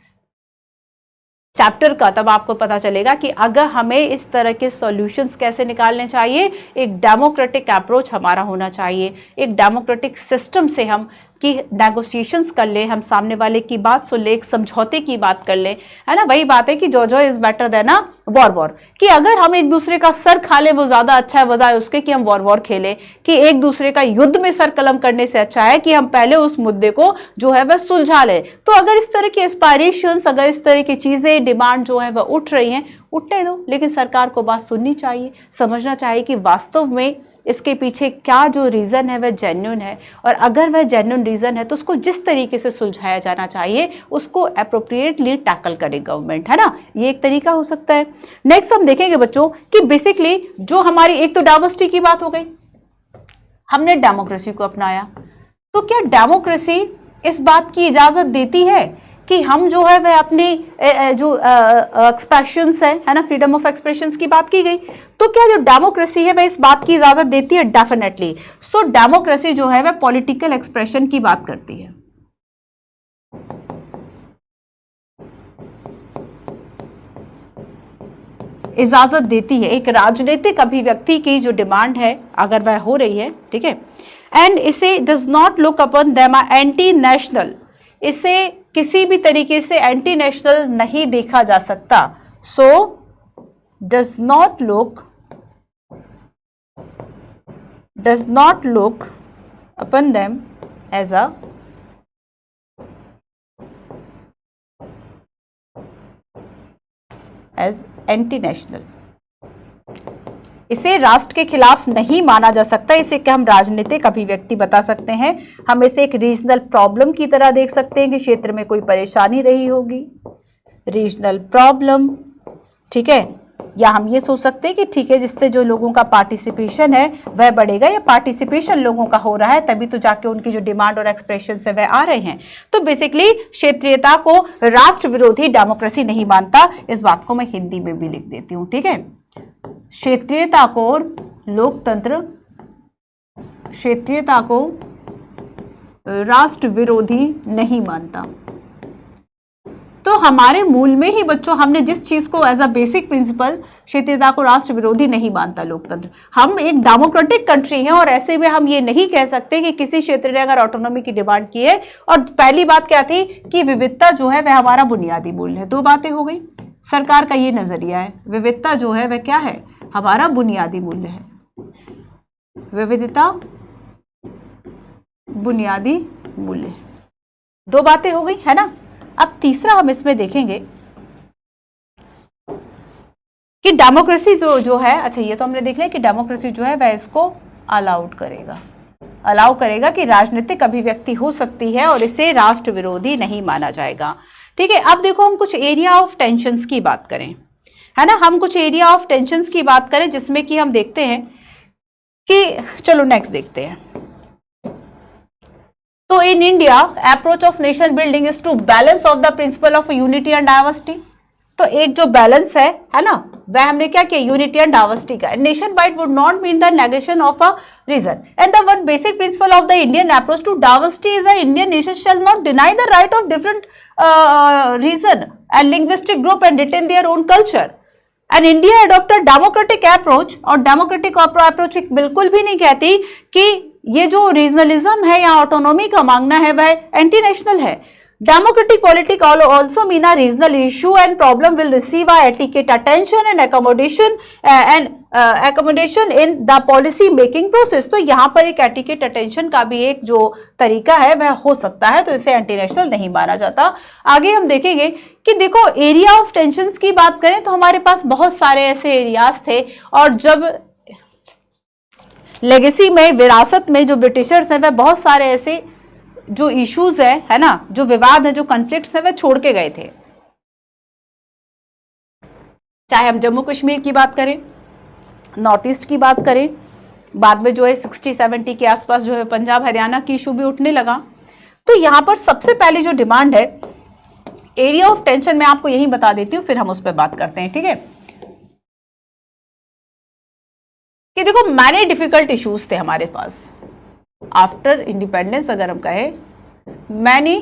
चैप्टर का, तब आपको पता चलेगा कि अगर हमें इस तरह के सॉल्यूशंस कैसे निकालने चाहिए, एक डेमोक्रेटिक अप्रोच हमारा होना चाहिए, एक डेमोक्रेटिक सिस्टम से हम कि नेगोशिएशंस कर ले, हम सामने वाले की बात सुन ले, एक समझौते की बात कर ले, है ना। वही बात है कि जो is better than a war, कि अगर हम एक दूसरे का सर खा ले वो ज्यादा अच्छा है बजाय उसके कि हम वॉर खेले, कि एक दूसरे का युद्ध में सर कलम करने से अच्छा है कि हम पहले उस मुद्दे को जो है वह सुलझा ले। तो अगर इस तरह की एस्पायरेशंस, अगर इस तरह की चीजें, डिमांड जो है वह उठ रही हैं, उठने दो, लेकिन सरकार को बात सुननी चाहिए, समझना चाहिए कि वास्तव में इसके पीछे क्या जो रीज़न है वह जेन्युइन है, और अगर वह जेन्युइन रीज़न है तो उसको जिस तरीके से सुलझाया जाना चाहिए उसको अप्रोप्रिएटली टैकल करे गवर्नमेंट, है ना। ये एक तरीका हो सकता है। नेक्स्ट हम देखेंगे बच्चों कि बेसिकली जो हमारी एक तो डाइवर्सिटी की बात हो गई, हमने डेमोक्रेसी को अपनाया, तो क्या डेमोक्रेसी इस बात की इजाज़त देती है कि हम जो है वह अपनी जो एक्सप्रेशंस है ना, फ्रीडम ऑफ एक्सप्रेशंस की बात की गई, तो क्या जो डेमोक्रेसी है वह इस बात की इजाजत देती है? डेफिनेटली। सो डेमोक्रेसी जो है वह पॉलिटिकल एक्सप्रेशन की बात करती है। इजाजत देती है एक राजनीतिक अभिव्यक्ति की जो डिमांड है अगर वह हो रही है, ठीक है, एंड इसे does not look upon them anti national, इसे किसी भी तरीके से एंटी नेशनल नहीं देखा जा सकता। So does not look upon them as a as anti national, इसे राष्ट्र के खिलाफ नहीं माना जा सकता, इसे क्या हम राजनीतिक अभिव्यक्ति बता सकते हैं। हम इसे एक रीजनल प्रॉब्लम की तरह देख सकते हैं कि क्षेत्र में कोई परेशानी रही होगी, रीजनल प्रॉब्लम, ठीक है, या हम ये सोच सकते हैं कि ठीक है जिससे जो लोगों का पार्टिसिपेशन है वह बढ़ेगा, या पार्टिसिपेशन लोगों का हो रहा है तभी तो जाके उनकी जो डिमांड और एक्सप्रेशन है वह आ रहे हैं। तो बेसिकली क्षेत्रीयता को राष्ट्र विरोधी डेमोक्रेसी नहीं मानता, इस बात को मैं हिंदी में भी लिख देती हूँ, ठीक है। क्षेत्रीयता को लोकतंत्र, क्षेत्रीयता को राष्ट्र विरोधी नहीं मानता। तो हमारे मूल में ही बच्चों हमने जिस चीज को एज अ बेसिक प्रिंसिपल, क्षेत्रीयता को राष्ट्र विरोधी नहीं मानता लोकतंत्र। हम एक डेमोक्रेटिक कंट्री हैं और ऐसे में हम ये नहीं कह सकते कि किसी क्षेत्र ने अगर ऑटोनॉमी की डिमांड की है। और पहली बात क्या थी कि विविधता जो है वह हमारा बुनियादी मूल्य है। दो बातें हो गई, सरकार का ये नजरिया है, विविधता जो है वह क्या है, हमारा बुनियादी मूल्य है, विविधता बुनियादी मूल्य, दो बातें हो गई, है ना। अब तीसरा हम इसमें देखेंगे कि डेमोक्रेसी जो है, अच्छा ये तो हमने देख लिया कि डेमोक्रेसी जो है वह इसको अलाउ करेगा कि राजनीतिक अभिव्यक्ति हो सकती है और इसे राष्ट्र विरोधी नहीं माना जाएगा, ठीक है। अब देखो हम कुछ एरिया ऑफ टेंशंस की बात करें, है ना, हम कुछ एरिया ऑफ टेंशंस की बात करें जिसमें कि हम देखते हैं कि चलो नेक्स्ट देखते हैं। तो in India approach of nation building is to balance of the principle of unity and diversity, तो एक जो बैलेंस है ना, वह हमने क्या किया, यूनिटी एंड डाइवर्सिटी का। Nation wide would not mean the negation of a region and the one basic principle of the Indian approach to diversity is the Indian nation shall not deny the right of different region and linguistic group and retain their own culture. And India adopted democratic approach, और democratic approach बिल्कुल भी नहीं कहती कि ये जो regionalism है या ऑटोनॉमी का मांगना है वह एंटी नेशनल है। Democratic politics also mean a regional issue and problem will receive a adequate attention and accommodation in the policy making process। तो यहाँ पर एक adequate attention का भी एक जो तरीका है वह हो सकता है, तो इसे एंटी नेशनल नहीं माना जाता। आगे हम देखेंगे कि देखो एरिया ऑफ टेंशंस की बात करें तो हमारे पास बहुत सारे ऐसे एरियाज थे, और जब लेगेसी में, विरासत में जो ब्रिटिशर्स हैं वह बहुत सारे ऐसे जो इश्यूज है ना, जो विवाद है, जो कॉन्फ्लिक्ट्स है, वह छोड़ के गए थे। चाहे हम जम्मू कश्मीर की बात करें, नॉर्थ ईस्ट की बात करें, बाद में जो है 60-70 के आसपास जो है पंजाब हरियाणा की इशू भी उठने लगा। तो यहां पर सबसे पहली जो डिमांड है एरिया ऑफ टेंशन, मैं आपको यही बता देती हूं, फिर हम उस पर बात करते हैं, ठीक है। कि देखो मैनी डिफिकल्ट इश्यूज थे हमारे पास आफ्टर इंडिपेंडेंस, अगर हम कहें मैनी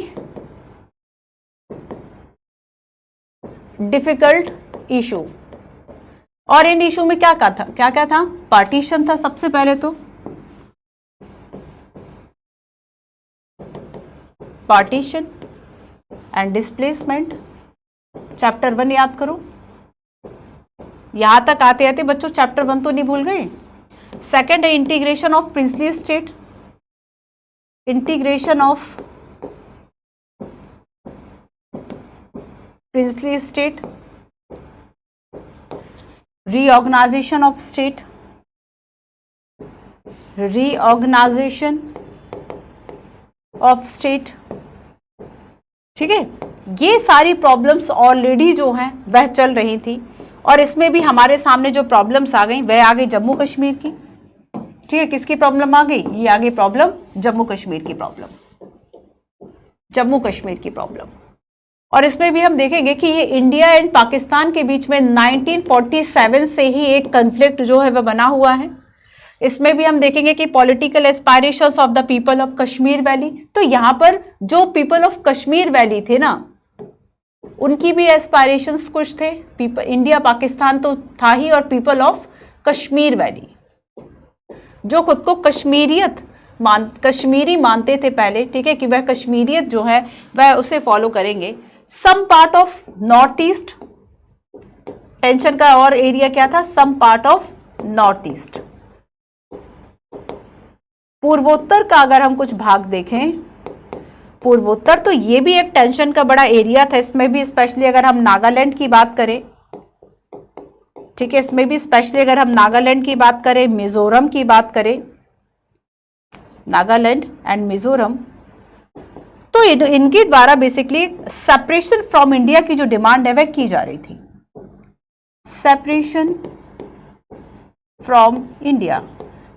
डिफिकल्ट इशू, और इन इशू में क्या था, क्या था, पार्टीशन था सबसे पहले, तो पार्टीशन एंड डिस्प्लेसमेंट, चैप्टर 1 याद करो, यहां तक आते आते बच्चों चैप्टर 1 तो नहीं भूल गए। सेकेंड है integration of princely state, integration of princely state, reorganisation of state, reorganisation of state, ठीक है। ये सारी प्रॉब्लम्स ऑलरेडी जो हैं वह चल रही थी, और इसमें भी हमारे सामने जो प्रॉब्लम्स आ गई वह आ गई जम्मू कश्मीर की, ठीक है। किसकी प्रॉब्लम आ गई, ये आ गई प्रॉब्लम जम्मू कश्मीर की प्रॉब्लम, जम्मू कश्मीर की प्रॉब्लम। और इसमें भी हम देखेंगे कि ये इंडिया एंड पाकिस्तान के बीच में 1947 से ही एक कॉन्फ्लिक्ट जो है वह बना हुआ है। इसमें भी हम देखेंगे कि political aspirations of the people of Kashmir valley, तो यहाँ पर जो पीपल ऑफ कश्मीर वैली थे ना, उनकी भी एस्पायरेशंस कुछ थे। इंडिया पाकिस्तान तो था ही, और पीपल ऑफ कश्मीर वैली जो खुद को कश्मीरी मानते थे पहले, ठीक है, कि वह कश्मीरियत जो है वह उसे फॉलो करेंगे। Some part of north east, tension का और एरिया क्या था, some part of north east. पूर्वोत्तर का अगर हम कुछ भाग देखें, पूर्वोत्तर, तो ये भी एक टेंशन का बड़ा एरिया था। इसमें भी स्पेशली अगर हम नागालैंड की बात करें, ठीक है, इसमें भी स्पेशली अगर हम नागालैंड की बात करें, मिजोरम की बात करें, नागालैंड एंड मिजोरम, तो इनके द्वारा बेसिकली सेपरेशन फ्रॉम इंडिया की जो डिमांड है वह की जा रही थी। Separation from India,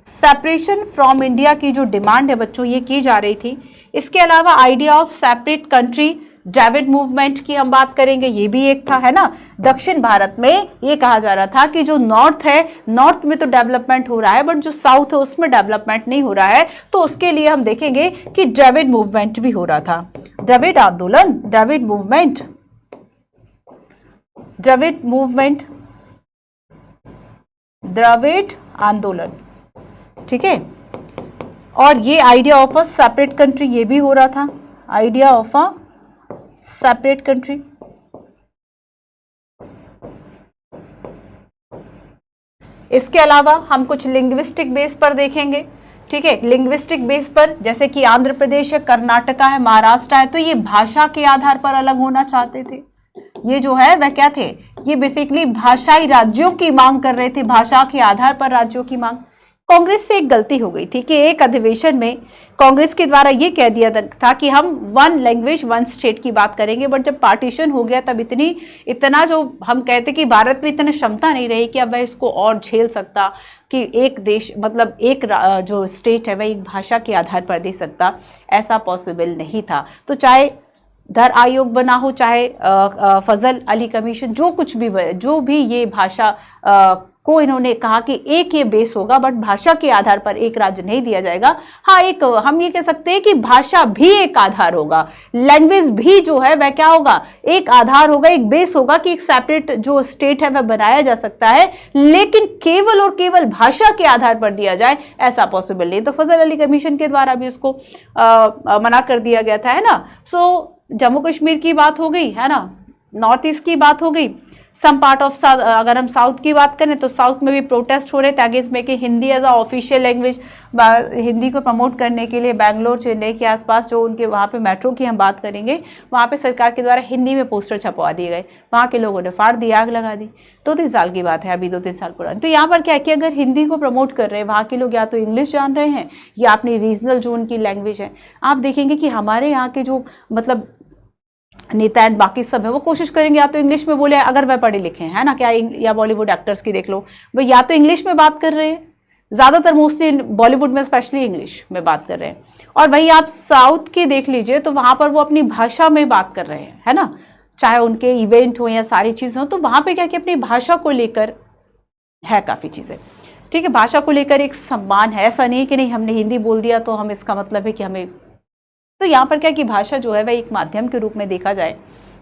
separation from India की जो डिमांड है बच्चों ये की जा रही थी। इसके अलावा idea of separate country, Dravid movement की हम बात करेंगे, ये भी एक था, है ना। दक्षिण भारत में ये कहा जा रहा था कि जो नॉर्थ है, नॉर्थ में तो डेवलपमेंट हो रहा है, बट जो साउथ है उसमें डेवलपमेंट नहीं हो रहा है, तो उसके लिए हम देखेंगे कि ड्राविड मूवमेंट भी हो रहा था। द्रविड़ आंदोलन, द्रविड़ मूवमेंट, द्रविड़ मूवमेंट, द्रविड़ आंदोलन, ठीक है। और ये idea of a separate country ये भी हो रहा था, idea of a separate country. इसके अलावा हम कुछ लिंग्विस्टिक बेस पर देखेंगे, ठीक है। लिंग्विस्टिक बेस पर जैसे कि आंध्र प्रदेश है, कर्नाटका है, महाराष्ट्र है, तो ये भाषा के आधार पर अलग होना चाहते थे। ये जो है वह क्या थे, ये बेसिकली भाषाई राज्यों की मांग कर रहे थे, भाषा के आधार पर राज्यों की मांग। कांग्रेस से एक गलती हो गई थी कि एक अधिवेशन में कांग्रेस के द्वारा ये कह दिया था कि हम 1 लैंग्वेज 1 स्टेट की बात करेंगे, बट जब पार्टीशन हो गया तब इतना जो हम कहते कि भारत में इतनी क्षमता नहीं रही कि अब वह इसको और झेल सकता कि एक देश मतलब एक जो स्टेट है वह एक भाषा के आधार पर दे सकता, ऐसा पॉसिबल नहीं था। तो चाहे धर आयोग बना हो, चाहे फजल अली कमीशन, जो भी ये भाषा को इन्होंने कहा कि एक ये बेस होगा, बट भाषा के आधार पर एक राज्य नहीं दिया जाएगा। हाँ, एक हम ये कह सकते हैं कि भाषा भी एक आधार होगा, लैंग्वेज भी जो है वह क्या होगा, एक आधार होगा, एक बेस होगा कि एक सेपरेट जो स्टेट है वह बनाया जा सकता है, लेकिन केवल और केवल भाषा के आधार पर दिया जाए ऐसा पॉसिबल नहीं। तो फजल अली कमीशन के द्वारा भी उसको मना कर दिया गया था, है ना। सो जम्मू कश्मीर की बात हो गई, है ना, नॉर्थ ईस्ट की बात हो गई, सम पार्ट ऑफ साउथ। अगर हम साउथ की बात करें तो साउथ में भी प्रोटेस्ट हो रहे थे अगेंस्ट में कि Hindi as a official language, Hindi को प्रमोट करने के लिए बैंगलोर चेन्नई के आसपास जो उनके वहाँ पे मेट्रो की हम बात करेंगे, वहाँ पे सरकार के द्वारा हिंदी में पोस्टर छपवा दिए गए, वहाँ के लोगों ने फाड़ दी, आग लगा दी। 2-3 साल की बात है, अभी 2-3 साल पुरानी। तो यहाँ पर क्या है कि अगर हिंदी को प्रमोट कर रहे हैं वहाँ के लोग, या तो इंग्लिश जान रहे हैं या अपनी रीजनल जो उनकी लैंग्वेज है, आप देखेंगे कि हमारे यहाँ के जो मतलब नेता एंड बाकी सब है वो कोशिश करेंगे या तो इंग्लिश में बोले, अगर वह पढ़े लिखे हैं, है ना, क्या, या बॉलीवुड एक्टर्स की देख लो, वह या तो इंग्लिश में बात कर रहे हैं, ज़्यादातर मोस्टली बॉलीवुड में स्पेशली इंग्लिश में बात कर रहे हैं, और वहीं आप साउथ के देख लीजिए तो वहाँ पर वो अपनी भाषा में बात कर रहे हैं, है ना, चाहे उनके इवेंट हो या सारी चीज़ें हो, तो वहाँ पर क्या कि अपनी भाषा को लेकर है काफ़ी चीज़ें, ठीक है, भाषा को लेकर एक सम्मान है, ऐसा नहीं कि नहीं हमने हिंदी बोल दिया तो हम इसका मतलब है कि हमें। तो यहाँ पर क्या कि भाषा जो है वह एक माध्यम के रूप में देखा जाए,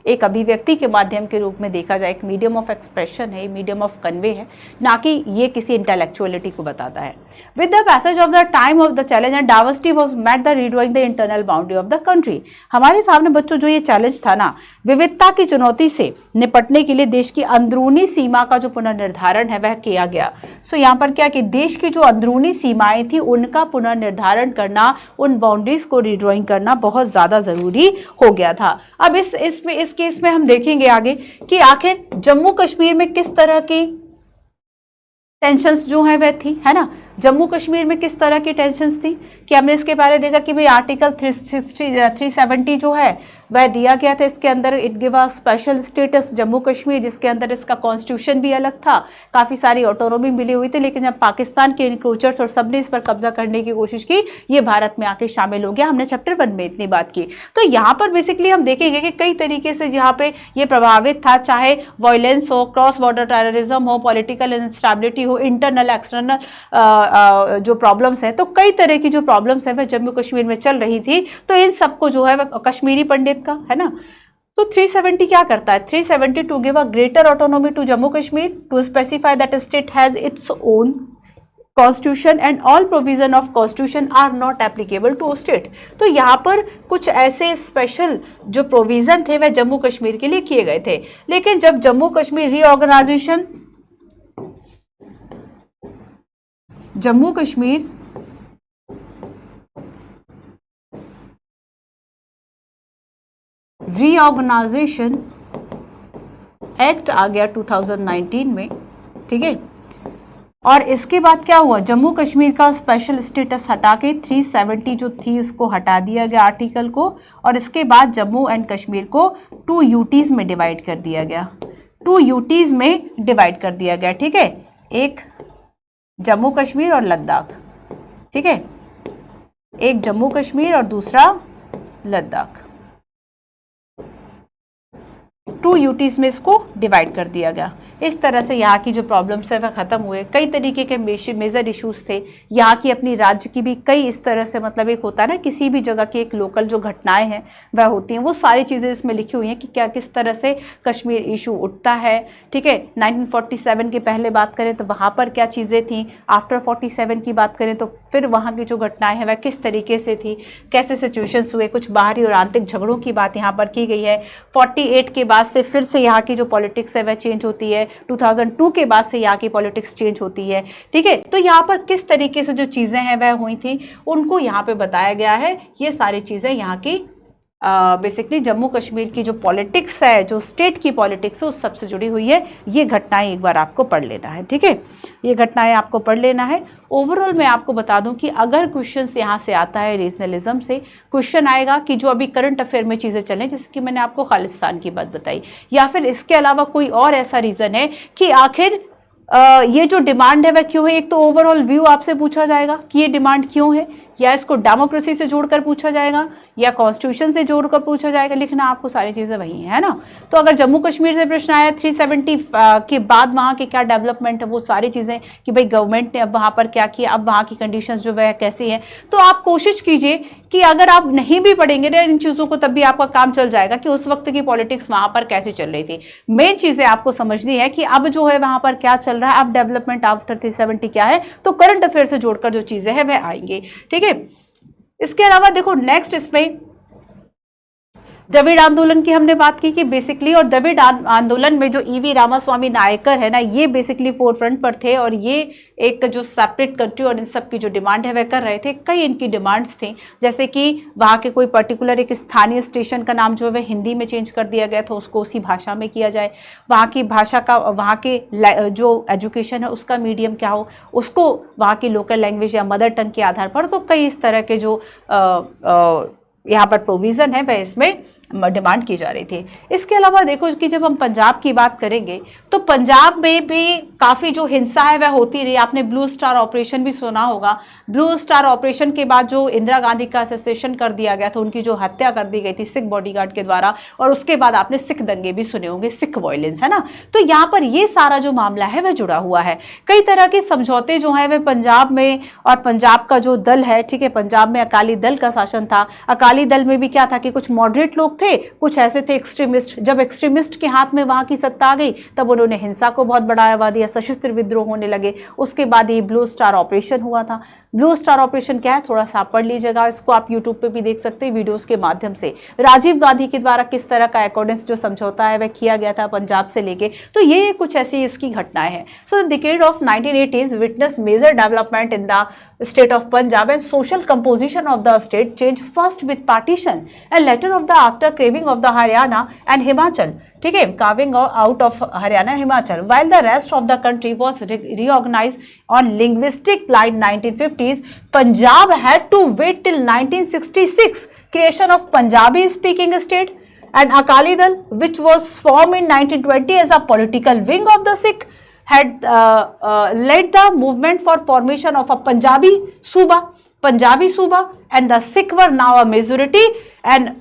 एक अभिव्यक्ति के माध्यम के रूप में देखा जाए, एक मीडियम ऑफ एक्सप्रेशन है, मीडियम ऑफ कन्वे है, ना कि ये किसी इंटेलेक्चुअलिटी को बताता है। With the passage of the time of the challenge and diversity was met the redrawing the internal boundary of the country. हमारे सामने बच्चों जो ये चैलेंज था ना, विविधता की चुनौती से निपटने के लिए देश की अंदरूनी सीमा का जो पुनर्निर्धारण है वह किया गया। सो यहाँ पर क्या कि देश की जो अंदरूनी सीमाएं थी उनका पुनर्निर्धारण करना, उन बाउंड्रीज को रीड्रॉइंग करना बहुत ज्यादा जरूरी हो गया था। अब इस केस में हम देखेंगे आगे कि आखिर जम्मू कश्मीर में किस तरह की टेंशन्स जो है वह थी, है ना, जम्मू कश्मीर में किस तरह की टेंशन्स थी कि हमने इसके पहले देखा कि भाई आर्टिकल 370 जो है वह दिया गया था, इसके अंदर it give a special status Jammu Kashmir, जिसके अंदर इसका कॉन्स्टिट्यूशन भी अलग था, काफ़ी सारी ऑटोनॉमी मिली हुई थी, लेकिन जब पाकिस्तान के इंक्रोचर्स और सबने इस पर कब्जा करने की कोशिश की, ये भारत में आके शामिल हो गया। हमने चैप्टर 1 में इतनी बात की। तो यहाँ पर बेसिकली हम देखेंगे कि कई तरीके से यहाँ पे ये प्रभावित था, चाहे वायलेंस हो, क्रॉस बॉर्डर टेररिज्म हो, पॉलिटिकल इंस्टेबिलिटी हो, इंटरनल एक्सटर्नल जो प्रॉब्लम्स हैं, तो कई तरह की जो प्रॉब्लम्स है वह जम्मू कश्मीर में चल रही थी। तो इन सबको जो है वह कश्मीरी पंडित का, है ना, तो 370 क्या करता है, 370 to give a greater autonomy to Jammu Kashmir, to specify that state has its own constitution and all provision of constitution are not applicable to state. तो यहाँ पर कुछ ऐसे स्पेशल जो प्रोविजन थे वह जम्मू कश्मीर के लिए किए गए थे। लेकिन जब जम्मू कश्मीर रीऑर्गेनाइजेशन एक्ट आ गया 2019 में, ठीक है, और इसके बाद क्या हुआ, जम्मू कश्मीर का स्पेशल स्टेटस हटा के 370 जो थी इसको हटा दिया गया आर्टिकल को, और इसके बाद जम्मू एंड कश्मीर को 2 यूटीज में डिवाइड कर दिया गया, 2 यूटीज में डिवाइड कर दिया गया, ठीक है, एक जम्मू कश्मीर और लद्दाख, ठीक है, एक जम्मू कश्मीर और दूसरा लद्दाख, 2 यूटीज में इसको डिवाइड कर दिया गया। इस तरह से यहाँ की जो प्रॉब्लम्स है वह खत्म हुए। कई तरीके के मेजर इश्यूज थे, यहाँ की अपनी राज्य की भी कई इस तरह से, मतलब एक होता है ना किसी भी जगह की एक लोकल जो घटनाएं हैं वह होती हैं, वो सारी चीज़ें इसमें लिखी हुई हैं कि क्या किस तरह से कश्मीर इशू उठता है, ठीक है। 1947 के पहले बात करें तो वहाँ पर क्या चीज़ें थी, आफ्टर 47 की बात करें तो फिर वहाँ की जो घटनाएं हैं वह किस तरीके से थी, कैसे सिचुएशंस हुए, कुछ बाहरी और आंतरिक झगड़ों की बात यहाँ पर की गई है। 48 के बाद से फिर से यहाँ की जो पॉलिटिक्स है वह चेंज होती है, 2002 के बाद से यहाँ की पॉलिटिक्स चेंज होती है, ठीक है। तो यहाँ पर किस तरीके से जो चीज़ें हैं वह हुई थी उनको यहाँ पे बताया गया है। ये सारी चीज़ें यहाँ की बेसिकली जम्मू कश्मीर की जो पॉलिटिक्स है, जो स्टेट की पॉलिटिक्स है उस सबसे जुड़ी हुई है। ये घटनाएं एक बार आपको पढ़ लेना है, ठीक है, ये घटनाएं आपको पढ़ लेना है। ओवरऑल मैं आपको बता दूं कि अगर क्वेश्चंस यहाँ से आता है रीजनलिज्म से क्वेश्चन आएगा कि जो अभी करंट अफेयर में चीज़ें चलें, जैसे कि मैंने आपको खालिस्तान की बात बताई, या फिर इसके अलावा कोई और ऐसा रीज़न है कि आखिर ये जो डिमांड है वह क्यों है। एक तो ओवरऑल व्यू आपसे पूछा जाएगा कि ये डिमांड क्यों है, या इसको डेमोक्रेसी से जोड़कर पूछा जाएगा या कॉन्स्टिट्यूशन से जोड़कर पूछा जाएगा, लिखना आपको सारी चीज़ें वही है ना। तो अगर जम्मू कश्मीर से प्रश्न आया 370 के बाद वहाँ की क्या डेवलपमेंट है, वो सारी चीज़ें कि भाई गवर्नमेंट ने अब वहाँ पर क्या किया, अब वहाँ की कंडीशंस जो है कैसी है, तो आप कोशिश कीजिए कि अगर आप नहीं भी पढ़ेंगे ना इन चीज़ों को, तब भी आपका काम चल जाएगा कि उस वक्त की पॉलिटिक्स वहाँ पर कैसे चल रही थी। मेन चीज़ें आपको समझनी है कि अब जो है वहाँ पर क्या चल रहा है, अब डेवलपमेंट आफ्टर 370 क्या है, तो करंट अफेयर से जोड़कर जो चीज़ें हैं वह आएंगे, ठीक है। इसके अलावा देखो नेक्स्ट इसमें द्रविड़ आंदोलन की हमने बात की कि बेसिकली, और द्रविड़ आंदोलन में जो ईवी रामास्वामी नायकर है ना, ये बेसिकली फोरफ्रंट पर थे और ये एक जो सेपरेट कंट्री और इन सब की जो डिमांड है वह कर रहे थे। कई इनकी डिमांड्स थी, जैसे कि वहाँ के कोई पर्टिकुलर एक स्थानीय स्टेशन का नाम जो है वह हिंदी में चेंज कर दिया गया था, उसको उसी भाषा में किया जाए, वहाँ की भाषा का, वहाँ के जो एजुकेशन है उसका मीडियम क्या हो, उसको वहाँ की लोकल लैंग्वेज या मदर टंग के आधार पर। तो कई इस तरह के जो यहाँ पर प्रोविज़न है वह इसमें डिमांड की जा रही थी। इसके अलावा देखो कि जब हम पंजाब की बात करेंगे तो पंजाब में भी काफ़ी जो हिंसा है वह होती रही। आपने ब्लू स्टार ऑपरेशन भी सुना होगा। ब्लू स्टार ऑपरेशन के बाद जो इंदिरा गांधी का असेसिनेशन कर दिया गया था, उनकी जो हत्या कर दी गई थी सिख बॉडीगार्ड के द्वारा, और उसके बाद आपने सिख दंगे भी सुने होंगे, सिख वायलेंस, है ना। तो यहाँ पर ये सारा जो मामला है वह जुड़ा हुआ है। कई तरह के समझौते जो है वह पंजाब में, और पंजाब का जो दल है, ठीक है, पंजाब में अकाली दल का शासन था। अकाली दल में भी क्या था कि कुछ मॉडरेट लोग थे, कुछ ऐसे थे एक्सट्रीमिस्ट। जब एक्सट्रीमिस्ट के हाथ में वहां की सत्ता आ गई तब उन्होंने हिंसा को बहुत बढ़ावा दिया, सशस्त्र विद्रोह होने लगे। उसके बाद ये ब्लू स्टार ऑपरेशन हुआ था। ब्लू स्टार ऑपरेशन क्या है, थोड़ा सा पढ़ लीजिएगा, इसको आप यूट्यूब पे भी देख सकते हैं वीडियोस के माध्यम से। राजीव गांधी के द्वारा किस तरह का अकॉर्डेंस जो समझौता है वह किया गया था पंजाब से लेके, तो ये कुछ ऐसी इसकी घटनाएं हैं। So the decade of 1980s witness major development in the state of Punjab and social composition of the state changed first with partition and later of the after craving of the Haryana and Himachal, ठीक है, carving out of Haryana and Himachal, while the rest of the country was reorganized on linguistic line 1950s. Punjab had to wait till 1966 creation of Punjabi speaking state, and Akali Dal, which was formed in 1920 as a political wing of the Sikh, had led the movement for formation of a Punjabi Suba, and the Sikh were now a majority. And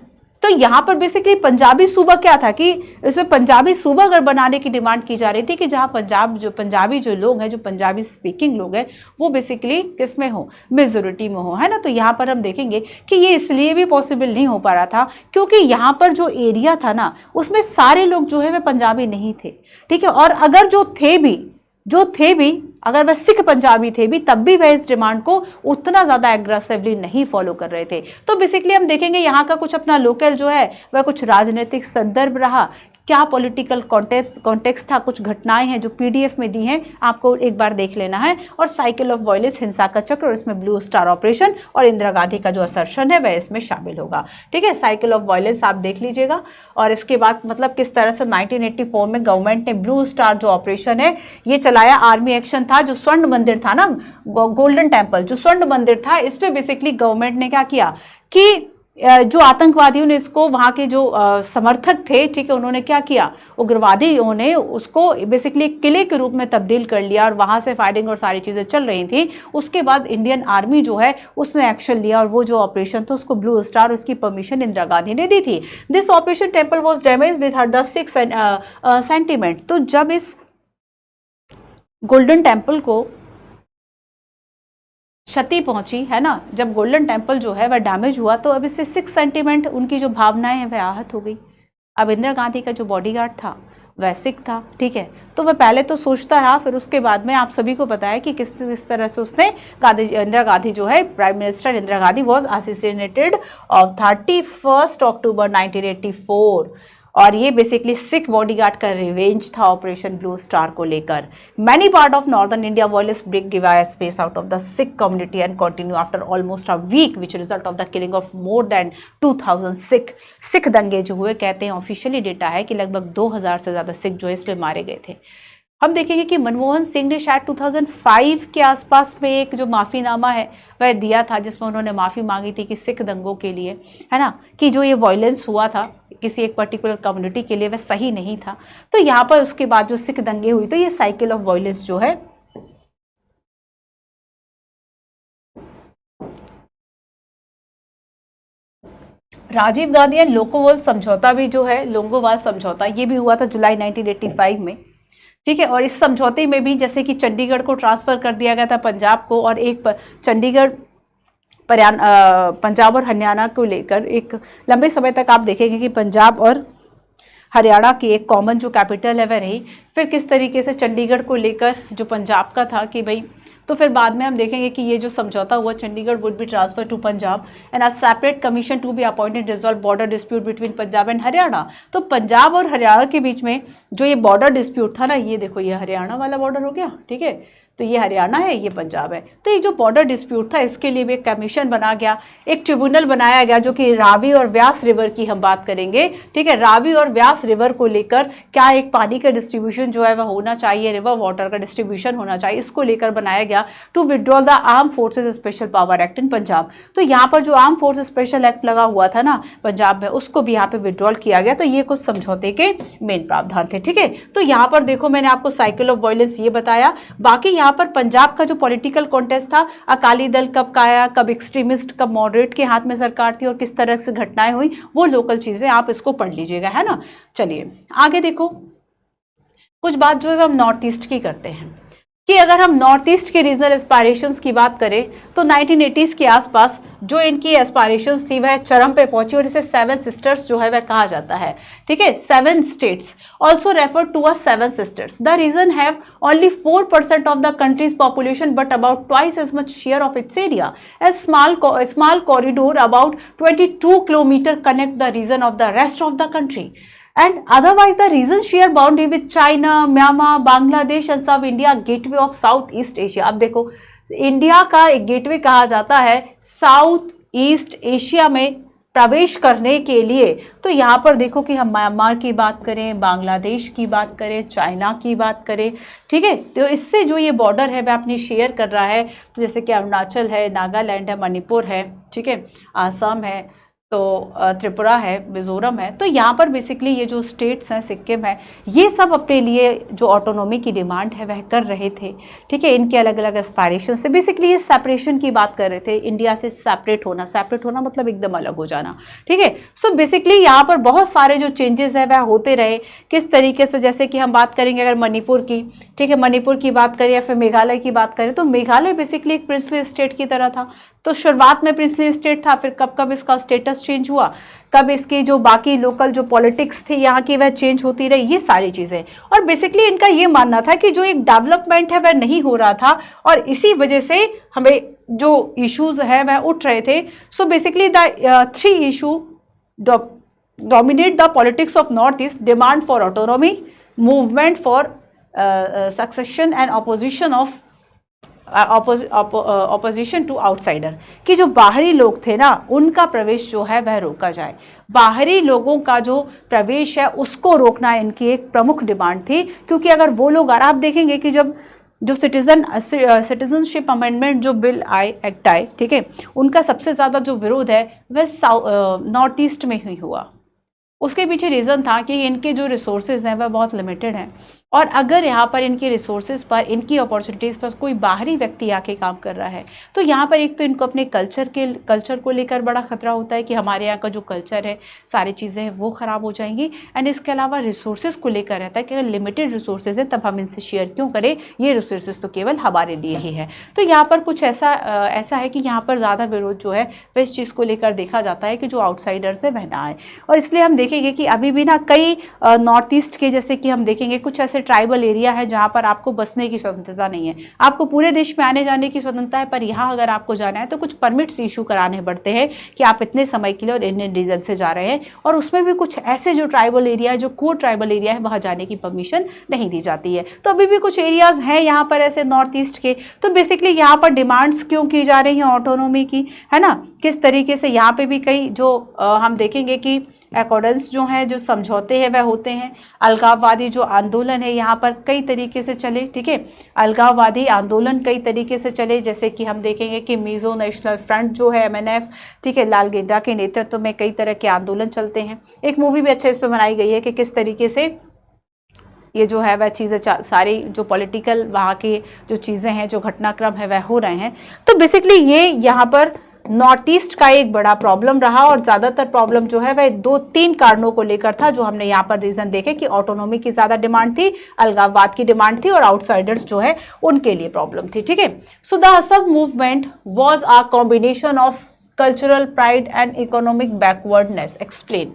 तो यहाँ पर basically Punjabi सूबा क्या था कि इसे पंजाबी सूबा अगर बनाने की डिमांड की जा रही थी कि जहाँ पंजाबी जो लोग हैं, जो पंजाबी स्पीकिंग लोग हैं, वो बेसिकली किस में हो, मेजोरिटी में हो, है ना। तो यहाँ पर हम देखेंगे कि ये इसलिए भी पॉसिबल नहीं हो पा रहा था क्योंकि यहाँ पर जो एरिया था ना उसमें सारे लोग जो है वे पंजाबी नहीं थे, ठीक है। और अगर जो थे भी अगर वह सिख पंजाबी थे भी, तब भी वह इस डिमांड को उतना ज़्यादा एग्रेसिवली नहीं फॉलो कर रहे थे। तो बेसिकली हम देखेंगे यहाँ का कुछ अपना लोकल जो है वह कुछ राजनीतिक संदर्भ रहा, क्या पॉलिटिकल कॉन्टेक्स्ट था, कुछ घटनाएं हैं जो पीडीएफ में दी हैं, आपको एक बार देख लेना है। और साइकिल ऑफ वायलेंस, हिंसा का चक्र, और इसमें ब्लू स्टार ऑपरेशन और इंदिरा गांधी का जो असर्शन है वह इसमें शामिल होगा, ठीक है। साइकिल ऑफ वायलेंस आप देख लीजिएगा। और इसके बाद मतलब किस तरह से 1984 में गवर्नमेंट ने ब्लू स्टार जो ऑपरेशन है ये चलाया। आर्मी एक्शन था, जो स्वर्ण मंदिर था ना, गोल्डन टेम्पल, जो स्वर्ण मंदिर था, इस पर बेसिकली गवर्नमेंट ने क्या किया कि जो आतंकवादियों ने इसको, वहाँ के जो समर्थक थे, ठीक है, उन्होंने क्या किया, उग्रवादियों ने उसको बेसिकली किले के रूप में तब्दील कर लिया और वहाँ से फायरिंग और सारी चीज़ें चल रही थी। उसके बाद इंडियन आर्मी जो है उसने एक्शन लिया और वो जो ऑपरेशन था उसको ब्लू स्टार, उसकी परमिशन इंदिरा गांधी ने दी थी। This operation temple was damage with her the six sentiment. तो जब इस गोल्डन टेम्पल को क्षति पहुंची, है ना, जब गोल्डन टेम्पल जो है वह डैमेज हुआ, तो अब इससे 6 सेंटीमेंट उनकी जो भावनाएं हैं वह आहत हो गई। अब इंदिरा गांधी का जो बॉडीगार्ड था वह सिख था, ठीक है, तो वह पहले तो सोचता रहा, फिर उसके बाद में आप सभी को पता है कि किस तरह से उसने इंदिरा गांधी जो है, prime minister Indira Gandhi was assassinated on 31 October 1984। और ये बेसिकली सिख बॉडीगार्ड का रिवेंज था ऑपरेशन ब्लू स्टार को लेकर। Many part of northern India violence break give space out of the Sikh community and continue after almost a week which result of the killing of more than 2000 Sikh दंगे जो हुए। कहते हैं officially data है कि लगभग 2000 से ज़्यादा सिख जो है इसमें मारे गए थे। हम देखेंगे कि मनमोहन सिंह ने शायद 2005 के आसपास में एक जो माफ़ीनामा है वह दिया था, जिसमें उन्होंने माफ़ी मांगी थी कि सिख दंगों के लिए, है ना, कि जो ये वायलेंस हुआ था किसी एक पर्टिकुलर कम्युनिटी के लिए वह सही नहीं था। तो यहाँ पर उसके बाद जो सिख दंगे हुई, तो ये साइकिल ऑफ वायलेंस जो है राजीव गांधी एंड लोंगोवाल समझौता भी जो है, लोंगोवाल समझौता, ये भी हुआ था जुलाई 1985 में, ठीक है। और इस समझौते में भी जैसे कि चंडीगढ़ को ट्रांसफर कर दिया गया था पंजाब को, और एक चंडीगढ़ पंजाब और हरियाणा को लेकर एक लंबे समय तक आप देखेंगे कि पंजाब और हरियाणा की एक कॉमन जो कैपिटल है वह रही। फिर किस तरीके से चंडीगढ़ को लेकर जो पंजाब का था कि भाई, तो फिर बाद में हम देखेंगे कि ये जो समझौता हुआ, Chandigarh would be transfer to Punjab and a separate commission to be appointed resolve border dispute between Punjab and Haryana. तो पंजाब और हरियाणा के बीच में जो ये बॉर्डर डिस्प्यूट था ना, ये देखो ये हरियाणा वाला बॉर्डर हो गया, ठीक है, तो ये हरियाणा है, ये पंजाब है। तो ये जो बॉर्डर डिस्प्यूट था, इसके लिए भी एक कमीशन बना गया, एक ट्रिब्यूनल बनाया गया, जो कि रावी और व्यास रिवर की हम बात करेंगे, ठीक है। रावी और व्यास रिवर को लेकर क्या एक पानी का डिस्ट्रीब्यूशन जो है वह होना चाहिए, रिवर वाटर का डिस्ट्रीब्यूशन होना चाहिए, इसको लेकर बनाया गया to withdraw the arm forces special power act in Punjab. तो यहाँ पर जो आर्म फोर्स स्पेशल एक्ट लगा हुआ था ना पंजाब में, उसको भी यहाँ पे विड्रॉल किया गया। तो ये कुछ समझौते के मेन प्रावधान थे, ठीक है। तो यहाँ पर देखो मैंने आपको साइकिल ऑफ वायलेंस ये बताया। बाकी यहाँ पर पंजाब का जो पॉलिटिकल कॉन्टेस्ट था, अकाली दल कब का आया, कब एक्सट्रीमिस्ट, कब मॉडरेट के हाथ में सरकार थी और किस तरह से घटनाएं हुई, वो लोकल चीजें आप इसको पढ़ लीजिएगा, है ना। चलिए आगे देखो, कुछ बात जो है हम नॉर्थ ईस्ट की करते हैं कि अगर हम नॉर्थ ईस्ट के रीजनल एस्पायरेशंस की बात करें तो 1980s के आसपास जो इनकी एस्पायरेशंस थी वह चरम पे पहुंची, और इसे 7 सिस्टर्स जो है वह कहा जाता है, ठीक है। 7 states also refer to a 7 sisters. The region have only 4% of the country's population but about twice as much share of its area. A small corridor about 22 kilometers connect the region of the rest of the country. And otherwise the region share boundary with China, Myanmar, Bangladesh and South India, gateway of South East Asia। अब देखो, India का एक gateway कहा जाता है south east Asia में प्रवेश करने के लिए। तो यहाँ पर देखो कि हम म्यांमार की बात करें, बांग्लादेश की बात करें, चाइना की बात करें, ठीक है। तो इससे जो ये बॉर्डर है वह अपनी शेयर कर रहा है। तो जैसे कि अरुणाचल है, नागालैंड है, मणिपुर है, ठीक है, आसाम है, तो त्रिपुरा है, मिजोरम है। तो यहाँ पर बेसिकली ये जो स्टेट्स हैं, सिक्किम है, ये सब अपने लिए जो ऑटोनॉमी की डिमांड है वह कर रहे थे, ठीक है। इनके अलग अलग एस्पायरेशन से बेसिकली ये सेपरेशन की बात कर रहे थे, इंडिया से सेपरेट होना मतलब एकदम अलग हो जाना, ठीक है। सो बेसिकली यहाँ पर बहुत सारे जो चेंजेस है वह होते रहे। किस तरीके से, जैसे कि हम बात करेंगे अगर मणिपुर की, ठीक है, मणिपुर की बात करें या फिर मेघालय की बात करें, तो मेघालय बेसिकली एक प्रिंसली स्टेट की तरह था। तो शुरुआत में प्रिंसली स्टेट था, फिर कब कब इसका स्टेटस चेंज हुआ, कब इसकी जो बाकी लोकल जो पॉलिटिक्स थी यहाँ की वह चेंज होती रही, ये सारी चीज़ें। और बेसिकली इनका ये मानना था कि जो एक डेवलपमेंट है वह नहीं हो रहा था, और इसी वजह से हमें जो इश्यूज है वह उठ रहे थे। So basically the 3 issue dominate the politics of Northeast: demand for autonomy, movement for succession and opposition to outsider। कि जो बाहरी लोग थे ना उनका प्रवेश जो है वह रोका जाए, बाहरी लोगों का जो प्रवेश है उसको रोकना इनकी एक प्रमुख डिमांड थी। क्योंकि अगर वो लोग, और आप देखेंगे कि जब जो सिटीजनशिप अमेंडमेंट जो बिल आए, एक्ट आए, ठीक है, उनका सबसे ज़्यादा जो विरोध है वह नॉर्थ ईस्ट में ही हुआ। उसके पीछे रीज़न था कि इनके जो रिसोर्सेज हैं वह बहुत लिमिटेड हैं, और अगर यहाँ पर इनके रिसोर्सेज पर, इनकी अपॉर्चुनिटीज़ पर कोई बाहरी व्यक्ति आके काम कर रहा है तो यहाँ पर एक तो इनको अपने कल्चर को लेकर बड़ा खतरा होता है कि हमारे यहाँ का जो कल्चर है, सारी चीज़ें हैं वो ख़राब हो जाएंगी। एंड इसके अलावा रिसोर्सेज को लेकर रहता है कि अगर लिमिटेड रिसोर्सेज हैं तब हम इनसे शेयर क्यों करें, ये रिसोर्सेज तो केवल हमारे लिए ही है। तो यहाँ पर कुछ ऐसा है कि यहाँ पर ज़्यादा विरोध जो है वह इस चीज़ को लेकर देखा जाता है कि जो आउटसाइडर्स है वह ना आए। और इसलिए हम देखेंगे कि अभी भी ना कई नॉर्थ ईस्ट के, जैसे कि हम देखेंगे कुछ ऐसे ट्राइबल एरिया है जहाँ पर आपको बसने की स्वतंत्रता नहीं है, आपको पूरे देश में आने जाने की स्वतंत्रता है, पर यहाँ अगर आपको जाना है तो कुछ परमिट्स इशू कराने पड़ते हैं कि आप इतने समय के लिए और इंडियन रीजन से जा रहे हैं। और उसमें भी कुछ ऐसे जो ट्राइबल एरिया है, जो कोर ट्राइबल एरिया है, वहाँ जाने की परमिशन नहीं दी जाती है। तो अभी भी कुछ एरियाज हैं यहाँ पर ऐसे नॉर्थ ईस्ट के। तो बेसिकली यहाँ पर डिमांड्स क्यों की जा रही हैं ऑटोनॉमी की, है ना, किस तरीके से यहाँ पे भी कई जो हम देखेंगे कि अकॉर्डेंस जो हैं, जो समझौते हैं वह होते हैं। अलगाववादी जो आंदोलन है यहाँ पर कई तरीके से चले, ठीक है, अलगाववादी आंदोलन कई तरीके से चले। जैसे कि हम देखेंगे कि मिजो नेशनल फ्रंट जो है, MNF, ठीक है, लाल गेंडा के नेतृत्व में कई तरह के आंदोलन चलते हैं। एक मूवी भी अच्छे इस पर बनाई गई है कि किस तरीके से ये जो है वह चीज़ें सारी जो पॉलिटिकल वहाँ की जो चीज़ें हैं, जो घटनाक्रम है वह हो रहे हैं। तो बेसिकली ये यहाँ पर नॉर्थ ईस्ट का एक बड़ा प्रॉब्लम रहा और ज्यादातर प्रॉब्लम जो है वह 2-3 कारणों को लेकर था, जो हमने यहाँ पर रीजन देखे कि ऑटोनॉमी की ज्यादा डिमांड थी, अलगाववाद की डिमांड थी और आउटसाइडर्स जो है उनके लिए प्रॉब्लम थी। ठीक है, so the Assam movement was a combination of cultural pride and economic backwardness. Explain.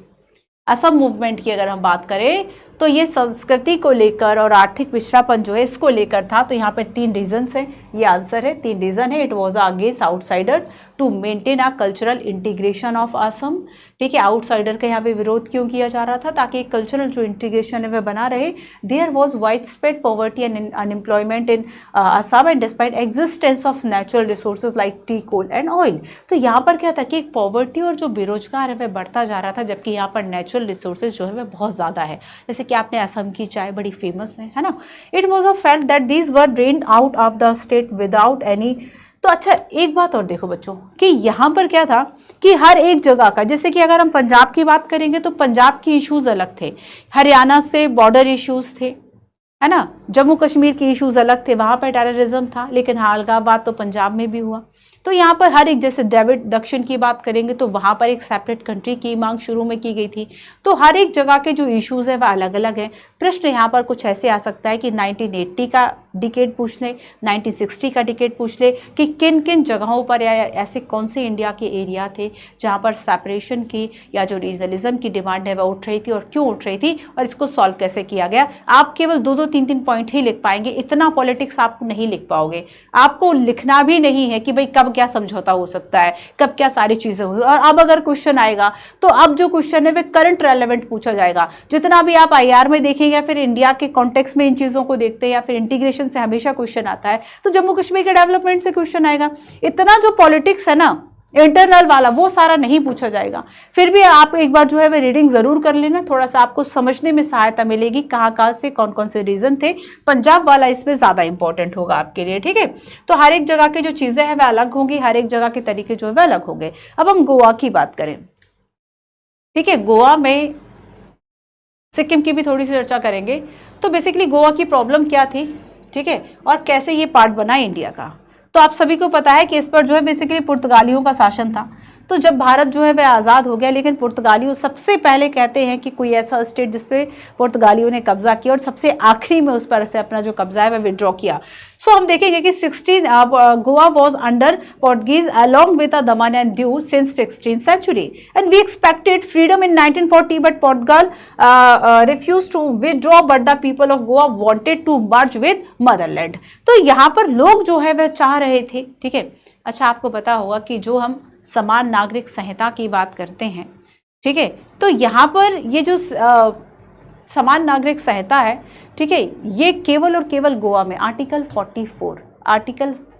Assam movement की अगर हम बात करें तो ये संस्कृति को लेकर और आर्थिक पिछड़ापन जो है इसको लेकर था। तो यहाँ पर 3 रीजंस हैं, ये आंसर है, 3 रीजन है। It was against outsider to maintain a cultural integration of Assam. ठीक है, आउटसाइडर का यहाँ पे विरोध क्यों किया जा रहा था? ताकि कल्चरल जो इंटीग्रेशन है वह बना रहे। There was wide spread poverty and unemployment in Assam and despite existence of natural resources like tea, coal and oil. तो यहाँ पर क्या था कि पॉवर्टी और जो बेरोजगार है वह बढ़ता जा रहा था, जबकि यहाँ पर नेचुरल रिसोर्सेज जो है वह बहुत ज़्यादा है। जैसे कि आपने असम की चाय बड़ी फेमस है ना। It was a fact that these were drained out of the state without any. तो अच्छा, एक बात और देखो बच्चों कि यहाँ पर क्या था कि हर एक जगह का, जैसे कि अगर हम पंजाब की बात करेंगे तो पंजाब के इश्यूज अलग थे, हरियाणा से बॉर्डर इश्यूज थे, है ना, जम्मू कश्मीर के इश्यूज अलग थे, वहां पर टेररिज्म था, लेकिन हाँ अलगाववाद तो पंजाब में भी हुआ। तो यहाँ पर हर एक, जैसे द्रविड़ दक्षिण की बात करेंगे तो वहाँ पर एक सेपरेट कंट्री की मांग शुरू में की गई थी। तो हर एक जगह के जो इश्यूज है वह अलग अलग है। प्रश्न यहाँ पर कुछ ऐसे आ सकता है कि 1980 का डिकेड पूछ ले, 1960 का डिकेड पूछ ले कि किन किन जगहों पर या ऐसे कौन से इंडिया के एरिया थे जहाँ पर सेपरेशन की या जो रीजनलिज्म की डिमांड है वह उठ रही थी और क्यों उठ रही थी और इसको सॉल्व कैसे किया गया। आप केवल 2-2, 3-3 पॉइंट ही लिख पाएंगे, इतना पॉलिटिक्स आप नहीं लिख पाओगे। आपको लिखना भी नहीं है कि भाई कब क्या समझौता हो सकता है, कब क्या सारी चीजें हुई। और अब अगर क्वेश्चन आएगा तो अब जो क्वेश्चन है वह करंट रेलेवेंट पूछा जाएगा। जितना भी आप आईआर में देखेंगे या फिर इंडिया के कॉन्टेक्स्ट में इन चीजों को देखते हैं या फिर इंटीग्रेशन से हमेशा क्वेश्चन आता है, तो जम्मू कश्मीर के डेवलपमेंट से क्वेश्चन आएगा। इतना जो पॉलिटिक्स है ना इंटरनल वाला वो सारा नहीं पूछा जाएगा। फिर भी आप एक बार जो है वह रीडिंग जरूर कर लेना, थोड़ा सा आपको समझने में सहायता मिलेगी कहाँ से कौन कौन से रीजन थे। पंजाब वाला इसमें ज्यादा इंपॉर्टेंट होगा आपके लिए। ठीक है, तो हर एक जगह की जो चीजें हैं वह अलग होंगी, हर एक जगह के तरीके जो है वह अलग होंगे। अब हम गोवा की बात करें। ठीक है, गोवा में सिक्किम की भी थोड़ी सी चर्चा करेंगे। तो बेसिकली गोवा की प्रॉब्लम क्या थी, ठीक है, और कैसे ये पार्ट बना इंडिया का। तो आप सभी को पता है कि इस पर जो है बेसिकली पुर्तगालियों का शासन था। तो जब भारत जो है वह आज़ाद हो गया, लेकिन पुर्तगालियों सबसे पहले कहते हैं कि कोई ऐसा स्टेट जिसपे पुर्तगालियों ने कब्जा किया और सबसे आखिरी में उस पर से अपना जो कब्जा है वह विड्रॉ किया। सो हम देखेंगे कि Goa was under Portuguese along with Daman and Diu since 16th century and we expected freedom in 1940 but Portugal refuse to withdraw but the people of Goa wanted to merge with motherland. तो यहाँ पर लोग जो है वह चाह रहे थे। ठीक है, अच्छा आपको पता होगा कि जो हम समान नागरिक संहिता की बात करते हैं, ठीक है, तो यहाँ पर ये जो समान नागरिक संहिता है, ठीक है, ये केवल और केवल गोवा में आर्टिकल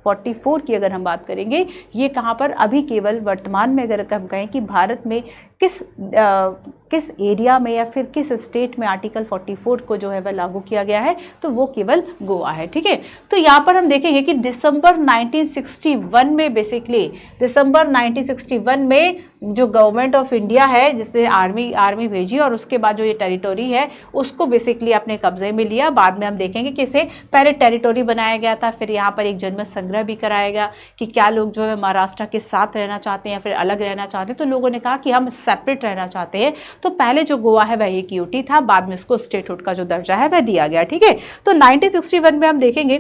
44 की अगर हम बात करेंगे, ये कहाँ पर अभी केवल वर्तमान में अगर हम कहें कि भारत में किस एरिया में या फिर किस स्टेट में आर्टिकल 44 को जो है वह लागू किया गया है, तो वो केवल गोवा है। ठीक है, तो यहाँ पर हम देखेंगे कि दिसंबर 1961 में बेसिकली दिसंबर 1961 में जो गवर्नमेंट ऑफ इंडिया है जिससे आर्मी भेजी और उसके बाद जो ये टेरिटोरी है उसको बेसिकली अपने कब्जे में लिया। बाद में हम देखेंगे कि इसे पहले टेरिटोरी बनाया गया था, फिर यहाँ पर एक जनमत संग्रह भी कराया गया कि क्या लोग जो है महाराष्ट्र के साथ रहना चाहते हैं या फिर अलग रहना चाहते हैं। तो लोगों ने कहा कि हम सेपरेट रहना चाहते हैं। तो पहले जो गोवा है वह एक यूटी था, बाद में उसको स्टेटहुड का जो दर्जा है वह दिया गया। ठीक है, तो 1961 में हम देखेंगे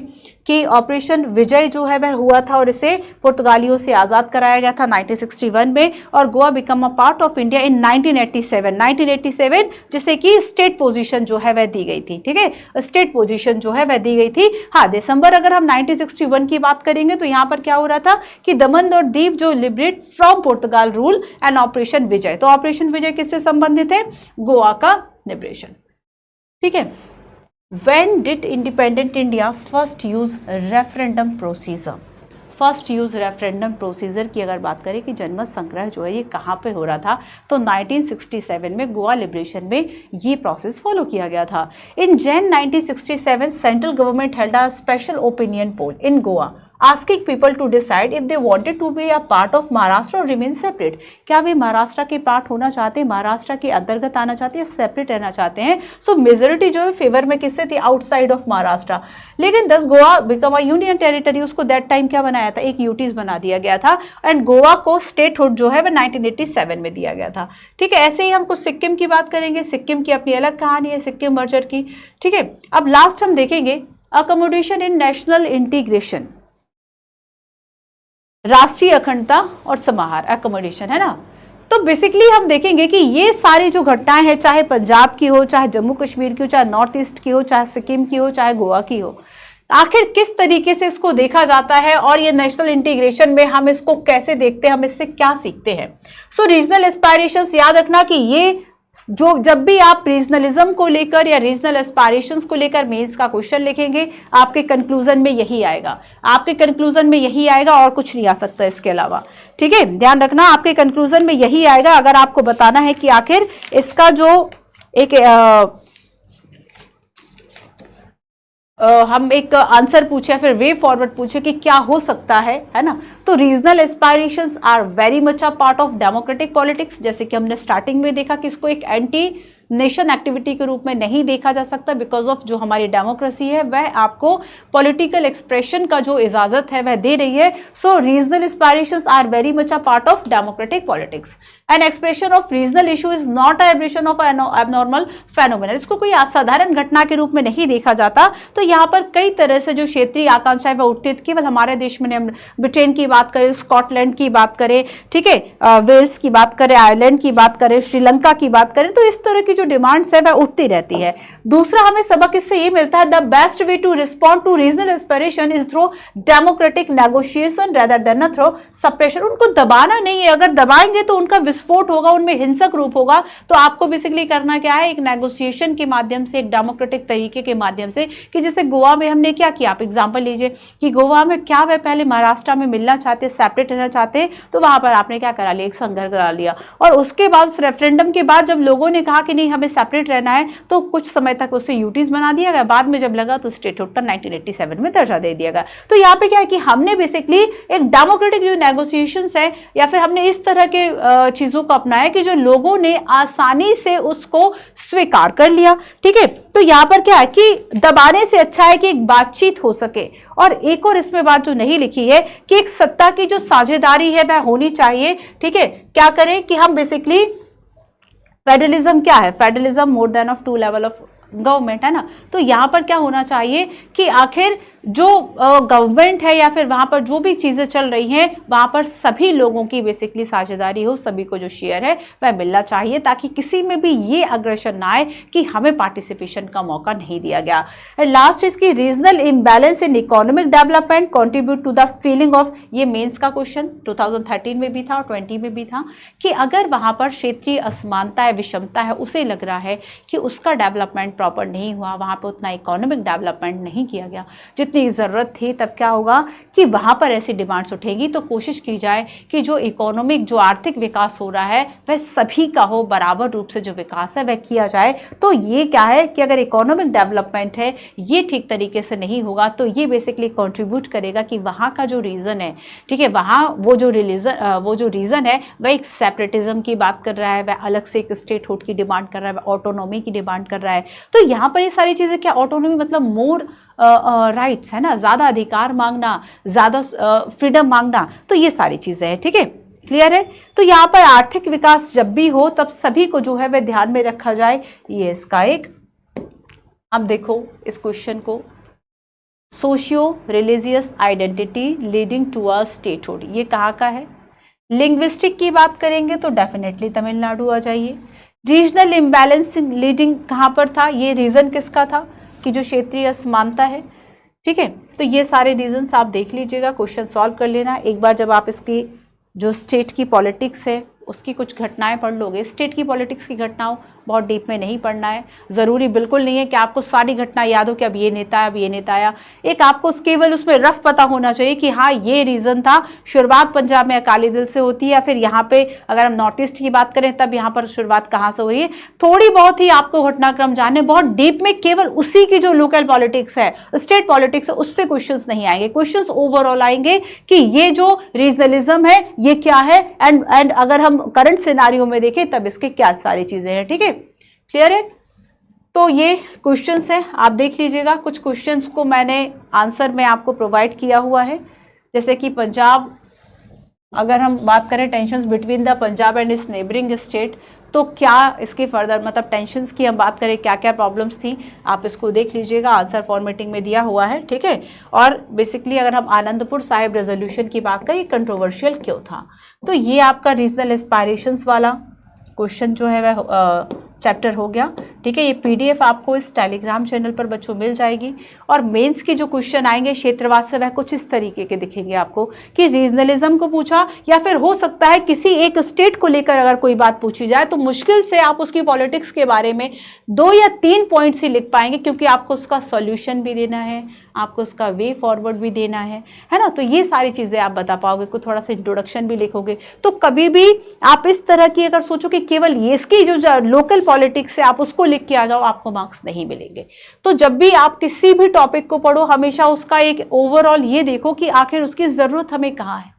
कि ऑपरेशन विजय जो है वह हुआ था और इसे पुर्तगालियों से आज़ाद कराया गया था 1961 में, और Goa become a part of India in 1987 जिसे कि स्टेट पोजीशन जो है वह दी गई थी। ठीक है, स्टेट पोजीशन जो है वह दी गई थी। हाँ, दिसंबर अगर हम 1961 की बात करेंगे तो यहाँ पर क्या हो रहा था कि दमन और दीव जो liberate from Portugal rule and operation Vijay. तो ऑपरेशन विजय किससे संबंधित है? गोवा का लिबरेशन। ठीक है, When did independent India first use referendum procedure? First use referendum procedure की अगर बात करें कि जनमत संग्रह जो है ये कहाँ पे हो रहा था, तो 1967 में गोवा लिबरेशन में ये प्रोसेस फॉलो किया गया था। In Jan 1967 central government held a special opinion poll in Goa asking people to decide if they wanted to be a part of Maharashtra और रिमेन सेपरेट, क्या वे महाराष्ट्र के पार्ट होना चाहते हैं, महाराष्ट्र के अंतर्गत आना चाहते हैं, सेपरेट रहना चाहते हैं। सो मेजोरिटी जो है फेवर में किससे थी, आउटसाइड ऑफ महाराष्ट्र। लेकिन दस Goa become a union territory, उसको दैट टाइम क्या बनाया था, एक यूटीज बना दिया गया था, एंड गोवा को स्टेटहुड जो है वह 1987 में दिया गया था। ठीक है, ऐसे ही हम कुछ सिक्किम की बात करेंगे, सिक्किम की अपनी अलग कहानी है सिक्किम मर्जर की। ठीक है, अब लास्ट हम देखेंगे अकोमोडेशन इन नेशनल इंटीग्रेशन, राष्ट्रीय अखंडता और समाहार, अकोमोडेशन है ना। तो बेसिकली हम देखेंगे कि ये सारी जो घटनाएं हैं, चाहे पंजाब की हो, चाहे जम्मू कश्मीर की हो, चाहे नॉर्थ ईस्ट की हो, चाहे सिक्किम की हो, चाहे गोवा की हो, आखिर किस तरीके से इसको देखा जाता है और ये नेशनल इंटीग्रेशन में हम इसको कैसे देखते हैं, हम इससे क्या सीखते हैं। सो रीजनल एस्पायरेशंस, याद रखना कि ये जो जब भी आप रीजनलिज्म को लेकर या रीजनल एस्पायरेशंस को लेकर मेंस का क्वेश्चन लिखेंगे, आपके कंक्लूजन में यही आएगा, आपके कंक्लूजन में यही आएगा और कुछ नहीं आ सकता इसके अलावा। ठीक है, ध्यान रखना आपके कंक्लूजन में यही आएगा। अगर आपको बताना है कि आखिर इसका जो एक हम एक आंसर पूछे, फिर वे फॉरवर्ड पूछे कि क्या हो सकता है ना, तो regional aspirations are very much a part of democratic politics. जैसे कि हमने स्टार्टिंग में देखा कि इसको एक एंटी नेशन एक्टिविटी के रूप में नहीं देखा जा सकता, बिकॉज ऑफ जो हमारी डेमोक्रेसी है वह आपको पॉलिटिकल एक्सप्रेशन का जो इजाजत है वह दे रही है। So regional aspirations are very much a part of democratic politics. An expression of regional issue is not a aberration of abnormal phenomenon, इसको कोई असाधारण घटना के रूप में नहीं देखा जाता। तो यहाँ पर कई तरह से जो क्षेत्रीय आकांक्षाएं वह उठती, केवल हमारे देश में हम ब्रिटेन की बात करें, स्कॉटलैंड की बात करें, ठीक है, वेल्स की बात करें, आयरलैंड की बात करें, श्रीलंका की बात करें, तो इस तरह की जो डिमांड्स है वह उठती रहती है। दूसरा हमें सबक इससे ये मिलता है, the best way to respond to regional aspiration is through democratic negotiation rather than through suppression. उनको दबाना नहीं है, अगर दबाएंगे तो उनका विस्फोट होगा, उनमें हिंसक रूप होगा। तो आपको बेसिकली करना क्या है, एक नेगोशिएशन के माध्यम से, एक डेमोक्रेटिक तरीके के माध्यम से, कि जैसे गोवा में हमने क्या किया, आप एग्जांपल लीजिए कि गोवा में क्या वह पहले महाराष्ट्र में मिलना चाहते, सेपरेट रहना चाहते, तो वहां पर आपने क्या करा लिया, एक संघर्ष करा लिया, और उसके बाद रेफरेंडम के बाद जब लोगों ने कहा कि नहीं हमें सेपरेट रहना है, तो कुछ समय तक उसे यूटीज बना दिया गया, बाद में जब लगा तो स्टेटहुड पर 1987 में दर्जा दे दिया गया। तो यहाँ पे क्या है कि हमने बेसिकली एक डेमोक्रेटिक जो नेगोशिएशंस है, या फिर हमने इस तरह के चीजों को अपनाया कि जो लोगों ने आसानी से उसको स्वीकार कर लिया। ठीक है, तो यहाँ पर क्या है कि दबाने से अच्छा है कि एक बातचीत हो सके। और एक और इसमें बात जो नहीं लिखी है कि एक सत्ता की जो साझेदारी है वह होनी चाहिए। ठीक है, क्या करें कि हम बेसिकली फेडरलिज्म क्या है, federalism more than of 2 level of government, है ना। तो यहां पर क्या होना चाहिए कि आखिर जो गवर्नमेंट है या फिर वहां पर जो भी चीजें चल रही हैं वहां पर सभी लोगों की बेसिकली साझेदारी हो, सभी को जो शेयर है वह मिलना चाहिए, ताकि किसी में भी ये अग्रेशन ना आए कि हमें पार्टिसिपेशन का मौका नहीं दिया गया। एंड लास्ट इसकी regional imbalance in economic development contribute to the feeling of, ये मेंस का क्वेश्चन 2013 में भी था और 20 में भी था, कि अगर वहां पर क्षेत्रीय असमानता है, विषमता है, उसे लग रहा है कि उसका डेवलपमेंट प्रॉपर नहीं हुआ, वहां पर उतना इकोनॉमिक डेवलपमेंट नहीं किया गया जितनी जरूरत थी, तब क्या होगा कि वहां पर ऐसी डिमांड्स उठेगी। तो कोशिश की जाए कि जो इकोनॉमिक, जो आर्थिक विकास हो रहा है वह सभी का हो, बराबर रूप से जो विकास है वह किया जाए। तो ये क्या है कि अगर इकोनॉमिक डेवलपमेंट है ये ठीक तरीके से नहीं होगा, तो ये बेसिकली कंट्रीब्यूट करेगा कि वहां का जो रीजन है, ठीक है, वहां वो जो रीजन है वह एक सेपरेटिज्म की बात कर रहा है, वह अलग से एक स्टेटहुड की डिमांड कर रहा है, वह ऑटोनॉमी की डिमांड कर रहा है। तो यहाँ पर ये सारी चीजें क्या, ऑटोनॉमी मतलब मोर राइट्स है ना, ज्यादा अधिकार मांगना, ज्यादा फ्रीडम मांगना, तो ये सारी चीजें हैं। ठीक है, क्लियर है। तो यहाँ पर आर्थिक विकास जब भी हो तब सभी को जो है वह ध्यान में रखा जाए, ये इसका एक, अब देखो इस क्वेश्चन को, socio religious identity leading to a statehood, ये कहाँ का है। लिंग्विस्टिक की बात करेंगे तो डेफिनेटली तमिलनाडु आ जाइए। रीजनल इम्बैलेंसिंग लीडिंग कहाँ पर था, ये रीजन किसका था कि जो क्षेत्रीय असमानता है। ठीक है, तो ये सारे रीजंस आप देख लीजिएगा, क्वेश्चन सॉल्व कर लेना एक बार। जब आप इसकी जो स्टेट की पॉलिटिक्स है उसकी कुछ घटनाएं पढ़ लोगे, स्टेट की पॉलिटिक्स की घटनाओं बहुत डीप में नहीं पढ़ना है। ज़रूरी बिल्कुल नहीं है कि आपको सारी घटना याद हो कि अब ये नेता आया, अब ये नेता आया। एक आपको केवल उसमें रफ पता होना चाहिए कि हाँ ये रीज़न था, शुरुआत पंजाब में अकाली दल से होती है, या फिर यहाँ पे अगर हम नॉर्थ ईस्ट की बात करें तब यहाँ पर शुरुआत कहाँ से हो रही है। थोड़ी बहुत ही आपको घटनाक्रम जानने, बहुत डीप में केवल उसी की जो लोकल पॉलिटिक्स है, स्टेट पॉलिटिक्स है, उससे क्वेश्चंस नहीं आएंगे। क्वेश्चंस ओवरऑल आएंगे कि ये जो रीजनलिज्म है ये क्या है, एंड अगर हम करंट सिनारियो में देखें तब इसके क्या सारी चीजें हैं। ठीक है, क्लियर है? तो ये क्वेश्चंस हैं, आप देख लीजिएगा। कुछ क्वेश्चंस को मैंने आंसर में आपको प्रोवाइड किया हुआ है, जैसे कि पंजाब, अगर हम बात करें tensions between the Punjab and it's neighbouring state, तो क्या इसके फर्दर मतलब टेंशंस की हम बात करें क्या क्या प्रॉब्लम्स थी, आप इसको देख लीजिएगा, आंसर फॉर्मेटिंग में दिया हुआ है। ठीक है, और बेसिकली अगर हम आनंदपुर साहिब रेजोल्यूशन की बात करें, कंट्रोवर्शियल क्यों था, तो ये आपका रीजनल एस्पायरेशंस वाला क्वेश्चन जो है वह चैप्टर हो गया। ठीक है, ये पीडीएफ आपको इस टेलीग्राम चैनल पर बच्चों मिल जाएगी। और मेंस के जो क्वेश्चन आएंगे क्षेत्रवाद से वह कुछ इस तरीके के दिखेंगे आपको कि रीजनलिज्म को पूछा, या फिर हो सकता है किसी एक स्टेट को लेकर अगर कोई बात पूछी जाए तो मुश्किल से आप उसकी पॉलिटिक्स के बारे में 2 या 3 पॉइंट्स ही लिख पाएंगे, क्योंकि आपको उसका सॉल्यूशन भी देना है, आपको उसका वे फॉरवर्ड भी देना है ना। तो ये सारी चीज़ें आप बता पाओगे, कोई थोड़ा सा इंट्रोडक्शन भी लिखोगे। तो कभी भी आप इस तरह की अगर सोचो कि केवल ये इसकी जो लोकल पॉलिटिक्स से आप उसको लिख के आ जाओ, आपको मार्क्स नहीं मिलेंगे। तो जब भी आप किसी भी टॉपिक को पढ़ो, हमेशा उसका एक ओवरऑल ये देखो कि आखिर उसकी ज़रूरत हमें कहाँ है,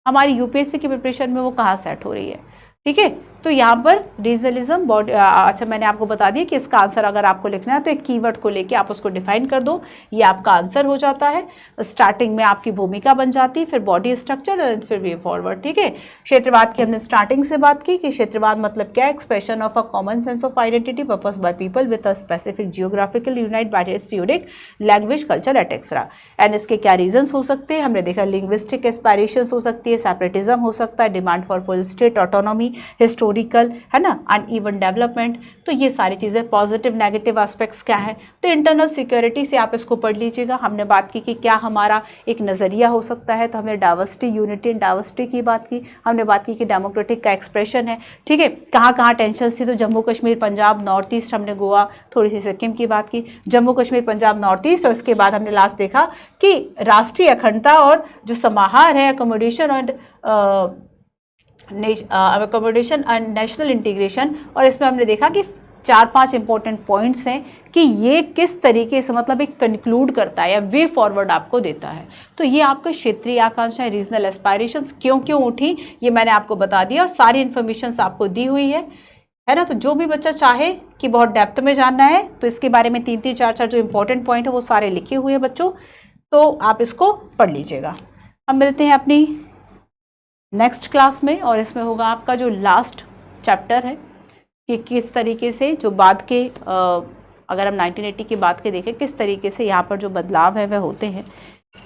हमारी यूपीएससी की प्रिपरेशन में वो कहाँ सेट हो रही है। ठीक है, तो यहाँ पर रीजनलिज्म अच्छा मैंने आपको बता दिया कि इसका आंसर अगर आपको लिखना है तो एक कीवर्ड को लेके आप उसको डिफाइन कर दो, ये आपका आंसर हो जाता है। स्टार्टिंग में आपकी भूमिका बन जाती है, फिर बॉडी स्ट्रक्चर एंड फिर वे फॉरवर्ड। ठीक है, क्षेत्रवाद की हमने स्टार्टिंग से बात की कि क्षेत्रवाद मतलब क्या, expression of a common sense of identity purpose by people with a specific geographical unit by its unique language culture etcetera. And इसके क्या रीजंस हो सकते हैं, हमने देखा लिंग्विस्टिक एस्पायरेशंस हो सकती है, सेपरेटिज्म हो सकता है, demand for full state autonomy, historical है ना, अनइवन डेवलपमेंट। तो ये सारी चीज़ें, पॉजिटिव नेगेटिव एस्पेक्ट्स क्या है, तो इंटरनल सिक्योरिटी से आप इसको पढ़ लीजिएगा। हमने बात की कि क्या हमारा एक नज़रिया हो सकता है, तो हमने डाइवर्सिटी यूनिटी एंड डाइवर्सिटी की बात की। हमने बात की कि डेमोक्रेटिक का एक्सप्रेशन है। ठीक है, कहाँ कहाँ टेंशन्स थी, तो जम्मू कश्मीर, पंजाब, नॉर्थ ईस्ट, हमने गोवा, थोड़ी सी सिक्किम की बात की, जम्मू कश्मीर, पंजाब, नॉर्थ ईस्ट। और इसके बाद हमने लास्ट देखा कि राष्ट्रीय अखंडता और जो समाहार है, अकोमोडेशन और अकोमोडेशन एंड नेशनल इंटीग्रेशन। और इसमें हमने देखा कि 4-5 इंपॉर्टेंट पॉइंट्स हैं कि ये किस तरीके से मतलब एक कंक्लूड करता है या वे फॉरवर्ड आपको देता है। तो ये आपका क्षेत्रीय आकांक्षाएं, रीजनल एस्पायरेशंस क्यों उठी, ये मैंने आपको बता दिया और सारी इन्फॉर्मेशन आपको दी हुई है ना। तो जो भी बच्चा चाहे कि बहुत डेप्थ में जानना है तो इसके बारे में 3-3, 4-4 जो इंपॉर्टेंट पॉइंट है वो सारे लिखे हुए हैं बच्चों, तो आप इसको पढ़ लीजिएगा। हम मिलते हैं अपनी नेक्स्ट क्लास में, और इसमें होगा आपका जो लास्ट चैप्टर है कि किस तरीके से जो बाद के अगर हम 1980 की बात के देखें, किस तरीके से यहाँ पर जो बदलाव है वह होते हैं,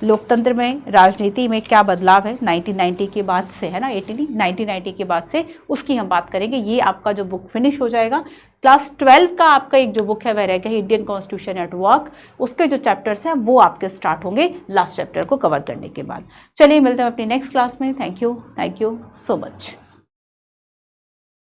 लोकतंत्र में, राजनीति में क्या बदलाव है 1990 के बाद से, है ना, 1990 के बाद से, उसकी हम बात करेंगे। ये आपका जो बुक फिनिश हो जाएगा। क्लास 12 का आपका एक जो बुक है वह रहेगा इंडियन कॉन्स्टिट्यूशन एट वर्क, उसके जो चैप्टर्स हैं वो आपके स्टार्ट होंगे लास्ट चैप्टर को कवर करने के बाद। चलिए मिलते हैं अपनी नेक्स्ट क्लास में। Thank you so much.